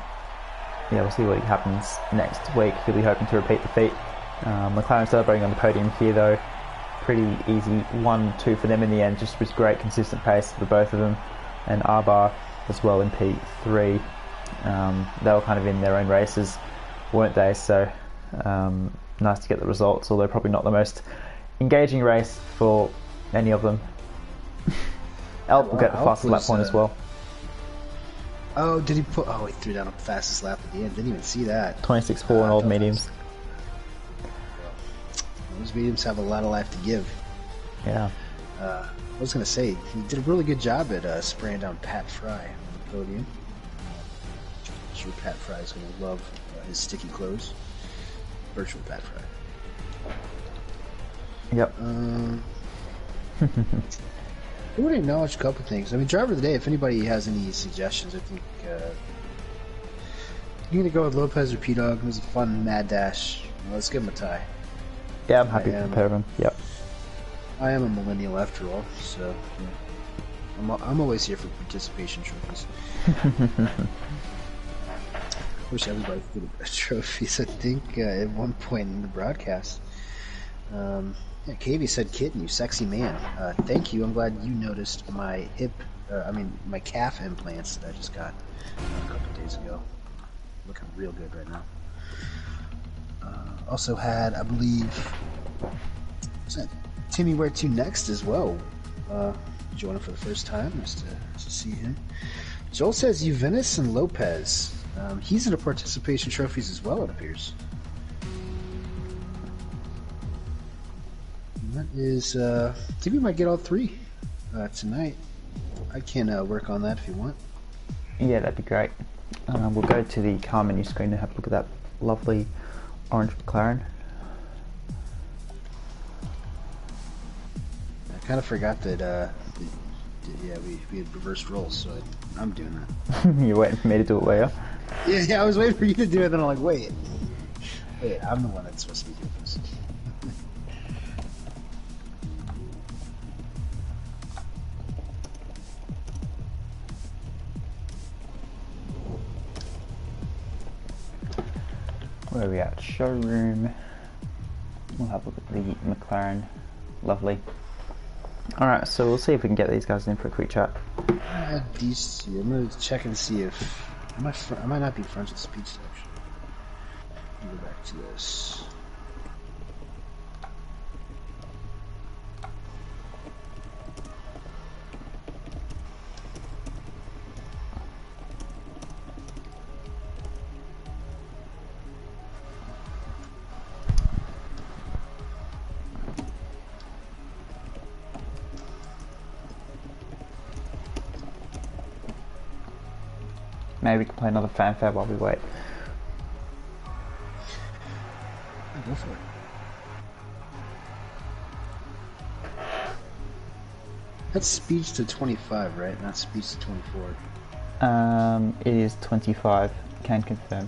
Speaker 2: we'll see what happens next week. He'll be hoping to repeat the feat. McLaren celebrating on the podium here though. Pretty easy 1-2 for them in the end, just with great consistent pace for both of them. And Arba as well in P3. They were kind of in their own races, weren't they? So nice to get the results, although probably not the most engaging race for any of them. Alp will get the fastest lap point as well.
Speaker 1: Oh, did he put... Oh, he threw down a fastest lap at the end. Didn't even see that.
Speaker 2: 26.4 on old mediums.
Speaker 1: Those mediums have a lot of life to give.
Speaker 2: Yeah.
Speaker 1: I was going to say, he did a really good job at spraying down Pat Fry on the podium. I'm sure Pat Fry is going to love his sticky clothes. Virtual Pat Fry.
Speaker 2: Yep.
Speaker 1: I want to acknowledge a couple things. I mean, driver of the day, if anybody has any suggestions, I think you're going to go with Lopez or P-Dog. It was a fun mad dash. Let's give him a tie.
Speaker 2: Yeah, I'm happy to compare them. Yep.
Speaker 1: I am a millennial after all, so yeah. I'm always here for participation trophies. Wish everybody could have trophies, I think, at one point in the broadcast. Yeah, Kavy said, "Kitten, you sexy man." Thank you. I'm glad you noticed my my calf implants that I just got a couple days ago. Looking real good right now. Also had, I believe, what's that? Timmy Where To Next as well. Joining for the first time. Nice to see him. Joel says Juventus and Lopez. He's in the participation trophies as well, it appears. That is, I think we might get all three tonight. I can work on that if you want.
Speaker 2: Yeah, that'd be great. We'll go to the car menu screen and have a look at that lovely orange McLaren.
Speaker 1: I kind of forgot that, yeah, we had reversed roles, so I'm doing that.
Speaker 2: You're waiting for me to do it, were you?
Speaker 1: Yeah, I was waiting for you to do it, then I'm like, wait, I'm the one that's supposed to be doing this.
Speaker 2: Where are we at? Showroom. We'll have a look at the McLaren. Lovely. Alright, so we'll see if we can get these guys in for a quick chat.
Speaker 1: These two. I'm going to check and see if... I might not be friends with speech selection. Go back to this.
Speaker 2: Maybe we can play another fanfare while we wait.
Speaker 1: Go for it. That's speech to 25, right? Not speech to 24.
Speaker 2: It is 25. Can confirm.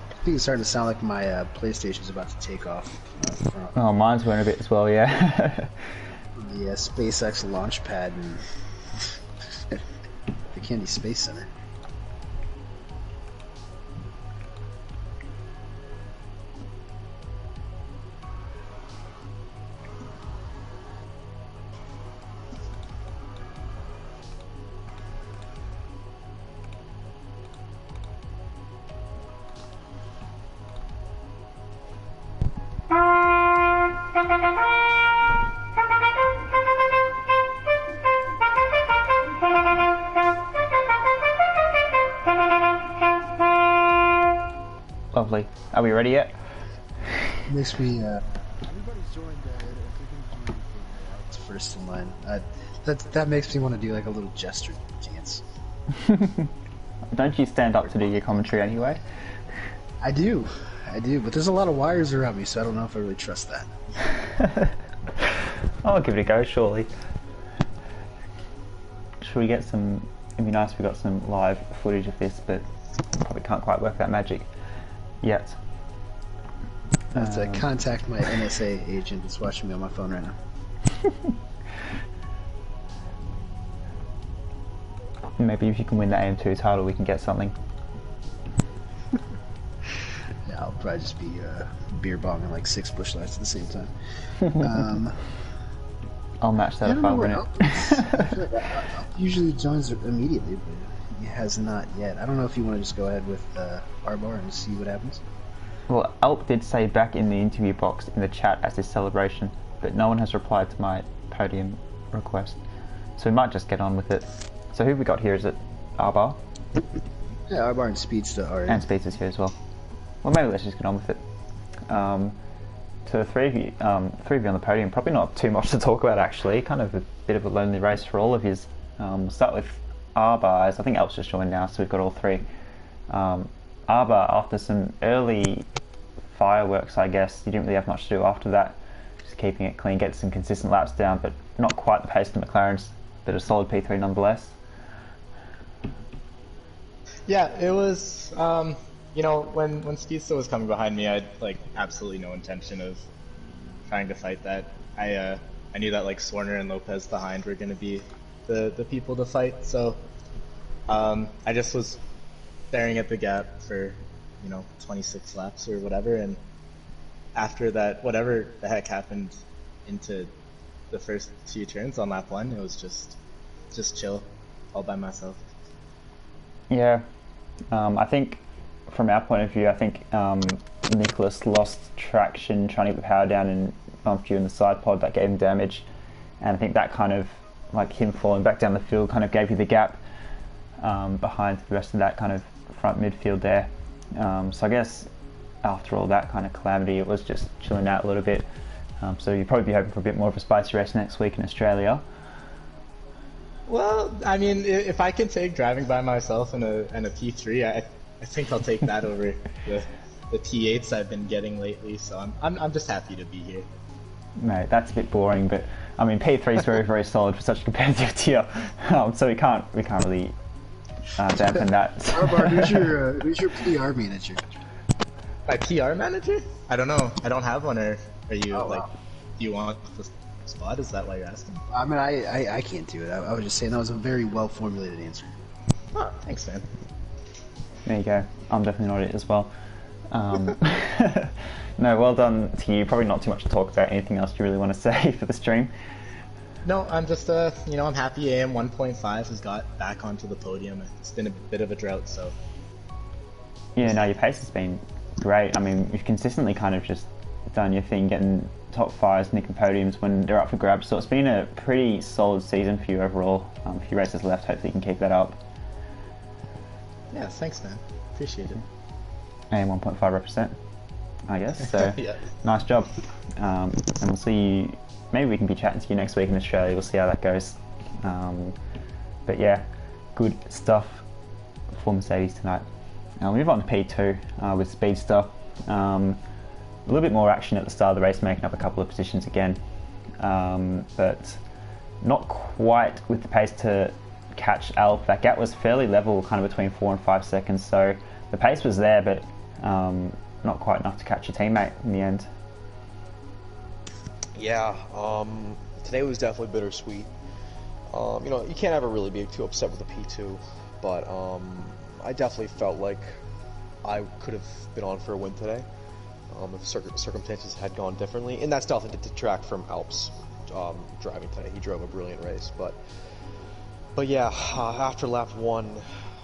Speaker 1: I think it's starting to sound like my PlayStation's about to take off.
Speaker 2: Oh, mine's wearing a bit as well, yeah.
Speaker 1: The SpaceX launch pad and the Kennedy Space Center.
Speaker 2: Lovely. Are we ready yet?
Speaker 1: Makes me. Everybody's joined. It's first in line. That makes me want to do like a little gesture dance.
Speaker 2: Don't you stand up to do your commentary anyway?
Speaker 1: I do, but there's a lot of wires around me, so I don't know if I really trust that.
Speaker 2: I'll give it a go, surely. Should we get some... It'd be nice if we got some live footage of this, but probably can't quite work that magic yet.
Speaker 1: I have to contact my NSA agent that's watching me on my phone right now.
Speaker 2: Maybe if you can win the AM2 title, we can get something.
Speaker 1: Yeah, I'll probably just be beer bombing like 6 bush lights at the same time.
Speaker 2: I'll match that if I win it.
Speaker 1: Usually joins immediately, but he has not yet. I don't know if you want to just go ahead with R-Bar and see what happens.
Speaker 2: Well, Alp did say back in the interview box in the chat as his celebration, but no one has replied to my podium request. So we might just get on with it. So who have we got here? Is it R-Bar?
Speaker 1: Yeah, R-Bar and Speedster are in.
Speaker 2: And Speedster's here as well. Well, maybe let's just get on with it. To the three of you on the podium, probably not too much to talk about actually. Kind of a bit of a lonely race for all of his. We'll start with R-Bar. I think Alp's just joined now, so we've got all three. R-Bar, after some early fireworks, I guess, you didn't really have much to do after that. Just keeping it clean, get some consistent laps down, but not quite the pace of the McLaren's, but a solid P3 nonetheless.
Speaker 3: Yeah, it was, you know, when Speedster was coming behind me, I had, like, absolutely no intention of trying to fight that. I knew that, like, Swarner and Lopez behind were going to be the people to fight. So I just was staring at the gap for 26 laps or whatever, and after that, whatever the heck happened into the first few turns on lap 1, it was just chill, all by myself.
Speaker 2: Yeah, I think from our point of view, I think Nicholas lost traction trying to get the power down and bumped you in the side pod. That gave him damage, and I think that kind of, like him falling back down the field, kind of gave you the gap behind the rest of that kind of front midfield there. So I guess after all that kind of calamity, it was just chilling out a little bit. So you'd probably be hoping for a bit more of a spicy race next week in Australia.
Speaker 3: Well, I mean, if I can take driving by myself in a P3, I think I'll take that over the T8s I've been getting lately. So I'm just happy to be here.
Speaker 2: Mate, that's a bit boring, but I mean P3 is very, very solid for such a competitive tier. So we can't really dampen that.
Speaker 1: Arbar, who's your PR manager?
Speaker 3: My PR manager? I don't know. I don't have one. Or are you
Speaker 1: wow.
Speaker 3: Do you want the spot? Is that why you're asking?
Speaker 1: I mean, I can't do it. I was just saying that was a very well formulated answer.
Speaker 3: Oh, thanks, man.
Speaker 2: There you go. I'm definitely not it as well. No, well done to you. Probably not too much to talk about. Anything else you really want to say for the stream?
Speaker 3: No, I'm just I'm happy AM 1.5 has got back onto the podium. It's been a bit of a drought, so.
Speaker 2: Yeah, no, your pace has been great. I mean, you've consistently kind of just done your thing, getting top fives, nicking podiums when they're up for grabs. So it's been a pretty solid season for you overall. A few races left. Hopefully you can keep that up.
Speaker 3: Yeah, thanks, man. Appreciate it.
Speaker 2: AM 1.5 represent, I guess. So
Speaker 3: yeah.
Speaker 2: Nice job. And we'll see you. Maybe we can be chatting to you next week in Australia. We'll see how that goes. But yeah, good stuff for Mercedes tonight. We'll move on to P2 with Speedster. A little bit more action at the start of the race, making up a couple of positions again. But not quite with the pace to catch Alp. That gap was fairly level, kind of between 4 and 5 seconds. So the pace was there, but not quite enough to catch your teammate in the end.
Speaker 4: Yeah, today was definitely bittersweet. You can't ever really be too upset with the P2, but I definitely felt like I could have been on for a win today if circumstances had gone differently, and that's nothing to detract from Alp's driving today. He drove a brilliant race, but yeah, after lap 1,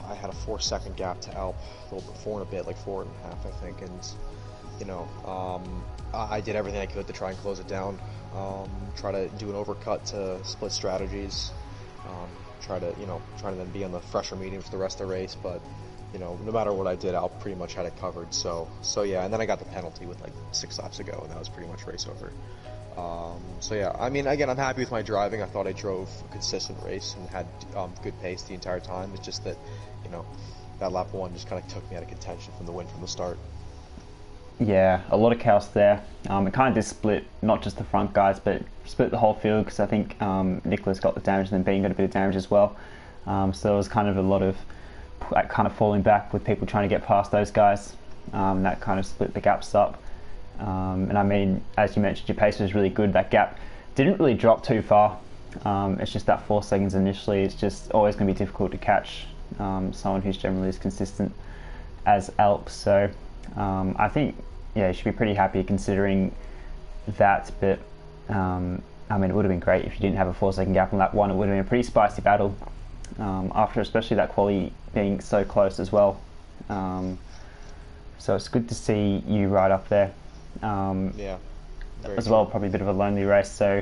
Speaker 4: I had a 4-second gap to Alp, a little bit, 4 and a bit, like 4.5, I think, and I did everything I could to try and close it down, try to do an overcut to split strategies, try to then be on the fresher medium for the rest of the race, but no matter what I did, Alp pretty much had it covered, so yeah, and then I got the penalty with like 6 laps to go, and that was pretty much race over. So yeah, I mean, again, I'm happy with my driving. I thought I drove a consistent race and had good pace the entire time. It's just that, that lap 1 just kind of took me out of contention from the win from the start.
Speaker 2: Yeah, a lot of chaos there. It kind of did split not just the front guys, but split the whole field, because I think Nicholas got the damage and then Bean got a bit of damage as well. So it was kind of a lot of kind of falling back with people trying to get past those guys. That kind of split the gaps up. And I mean, as you mentioned, your pace was really good. That gap didn't really drop too far. It's just that 4 seconds initially. It's just always going to be difficult to catch someone who's generally as consistent as Alp. So I think, yeah, you should be pretty happy considering that. But I mean, it would have been great if you didn't have a 4-second gap on lap 1. It would have been a pretty spicy battle after, especially that quali being so close as well. So it's good to see you right up there.
Speaker 4: Yeah.
Speaker 2: As well, probably a bit of a lonely race. So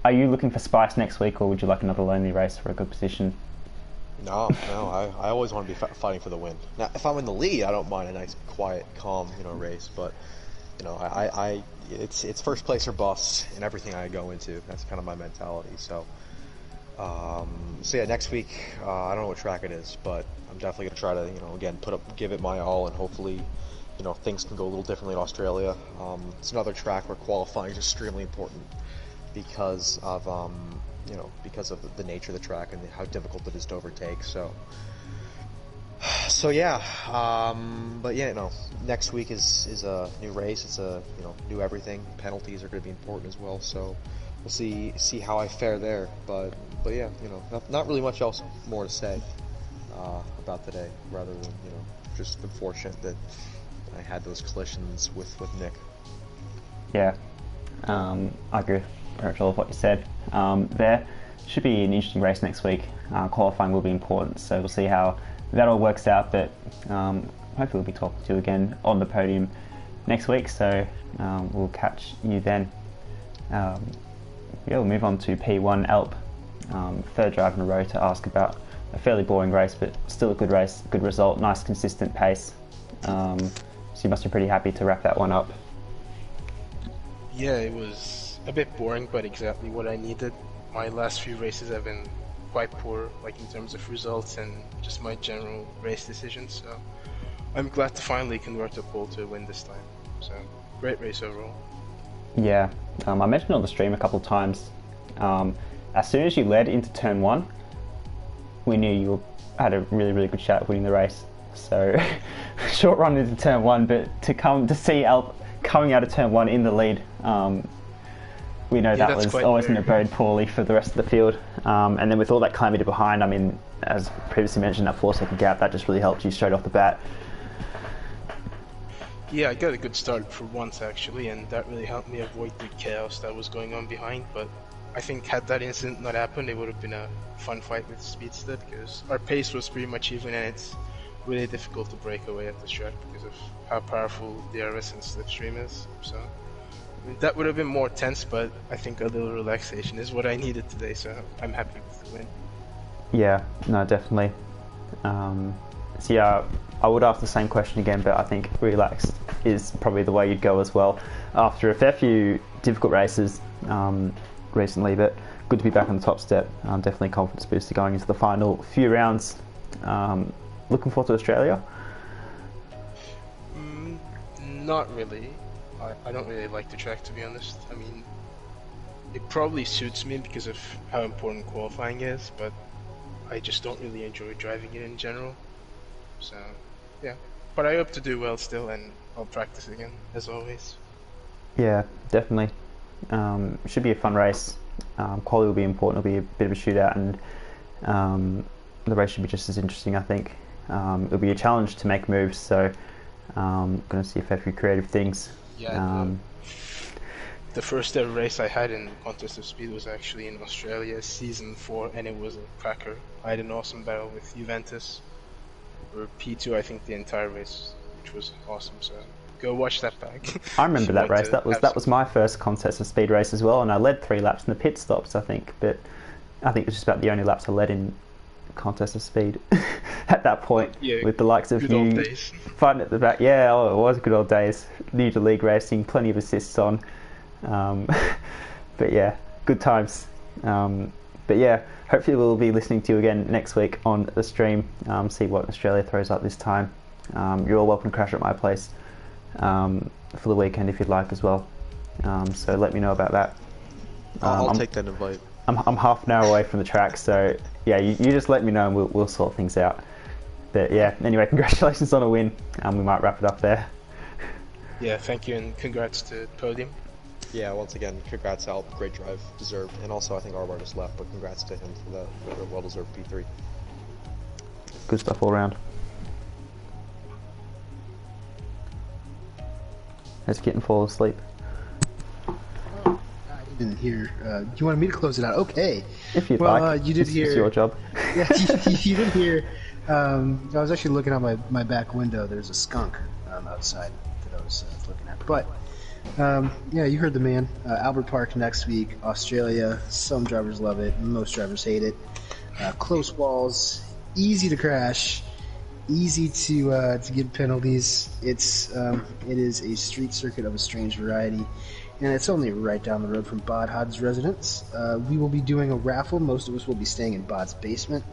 Speaker 2: are you looking for spice next week, or would you like another lonely race for a good position?
Speaker 4: No, I always want to be fighting for the win. Now, if I'm in the lead, I don't mind a nice, quiet, calm, race. But it's first place or bust in everything I go into. That's kind of my mentality. So, yeah, next week, I don't know what track it is, but I'm definitely gonna try to, again, give it my all, and hopefully, things can go a little differently in Australia. It's another track where qualifying is extremely important because of the nature of the track and how difficult it is to overtake. So yeah, but yeah, next week is a new race. It's a new everything. Penalties are going to be important as well. So we'll see how I fare there. But But yeah, not really much else more to say about today, rather than just unfortunate that I had those collisions with Nick.
Speaker 2: Yeah, I agree with pretty much all of what you said. There should be an interesting race next week. Qualifying will be important, so we'll see how that all works out. But hopefully we'll be talking to you again on the podium next week, so we'll catch you then. We'll move on to P1 Alp, third drive in a row to ask about a fairly boring race, but still a good race, good result, nice consistent pace. So you must be pretty happy to wrap that one up.
Speaker 5: Yeah, it was a bit boring, but exactly what I needed. My last few races have been quite poor, like in terms of results and just my general race decisions. So I'm glad to finally convert a pole to a win this time. So great race overall.
Speaker 2: Yeah, I mentioned on the stream a couple of times. As soon as you led into turn 1, we knew you had a really good shot at winning the race. So short run into turn 1, but to see Alp coming out of turn 1 in the lead, we know that was always going to bode poorly for the rest of the field. And then with all that kilometre behind, I mean, as previously mentioned, that 4-second gap, that just really helped you straight off the bat.
Speaker 5: Yeah, I got a good start for once actually, and that really helped me avoid the chaos that was going on behind. But I think had that incident not happened, it would have been a fun fight with Speedstead, because our pace was pretty much even, and it's really difficult to break away at this track because of how powerful DRS and slipstream is. So I mean, that would have been more tense, but I think a little relaxation is what I needed today, so I'm happy with the win.
Speaker 2: Yeah, no, definitely. So yeah, I would ask the same question again, but I think relaxed is probably the way you'd go as well. After a fair few difficult races recently, but good to be back on the top step. Definitely confidence booster going into the final few rounds. Looking forward to Australia?
Speaker 5: Not really. I don't really like the track, to be honest. I mean, it probably suits me because of how important qualifying is, but I just don't really enjoy driving it in general. So, yeah. But I hope to do well still, and I'll practice again, as always.
Speaker 2: Yeah, definitely. Should be a fun race. Quality will be important. It'll be a bit of a shootout, and the race should be just as interesting, I think. It'll be a challenge to make moves, so going to see a fair few creative things.
Speaker 5: Yeah, the first ever race I had in Contest of Speed was actually in Australia, season 4, and it was a cracker. I had an awesome battle with Juventus. We were P2, I think, the entire race, which was awesome. So go watch that back.
Speaker 2: I remember that race. That was my first Contest of Speed race as well, and I led 3 laps in the pit stops, I think. But I think it was just about the only laps I led in Contest of Speed at that point, with the likes of you fighting at the back. Yeah, it was good old days. New to league racing, plenty of assists on. But yeah, good times. But yeah, hopefully we'll be listening to you again next week on the stream. See what Australia throws up this time. You're all welcome to crash at my place for the weekend if you'd like as well. So let me know about that.
Speaker 4: I'll take that invite.
Speaker 2: I'm half an hour away from the track, so yeah, you just let me know and we'll sort things out. But yeah, anyway, congratulations on a win, and we might wrap it up there.
Speaker 5: Yeah, thank you, and congrats to Podium.
Speaker 4: Yeah, once again, congrats Alp, great drive, deserved, and also I think Arbar just left, but congrats to him for the well-deserved P3.
Speaker 2: Good stuff all around. Let's get and fall asleep.
Speaker 1: Didn't hear. You wanted me to close it out? Okay.
Speaker 2: If you'd like.
Speaker 1: You did hear.
Speaker 2: It's your job.
Speaker 1: Yeah, you did hear. I was actually looking out my back window. There's a skunk outside that I was looking at. But yeah, you heard the man. Albert Park next week. Australia. Some drivers love it. Most drivers hate it. Close walls. Easy to crash. Easy to get penalties. It is a street circuit of a strange variety. And it's only right down the road from Bod Hod's residence. We will be doing a raffle. Most of us will be staying in Bod's basement.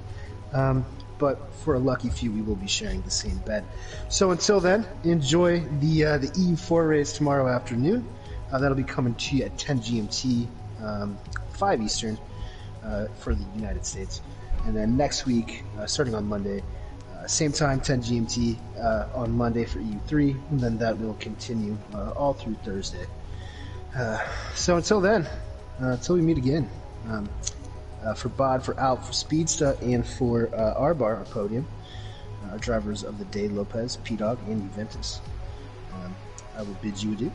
Speaker 1: But for a lucky few, we will be sharing the same bed. So until then, enjoy the EU4 race tomorrow afternoon. That'll be coming to you at 10 GMT, 5 Eastern for the United States. And then next week, starting on Monday, same time, 10 GMT on Monday for EU3. And then that will continue all through Thursday. So until then, until we meet again, For Bod, for Alp, for Speedsta, and for R-Bar, our podium, our drivers of the day, Lopez, P-Dog, and Juventus. I will bid you adieu.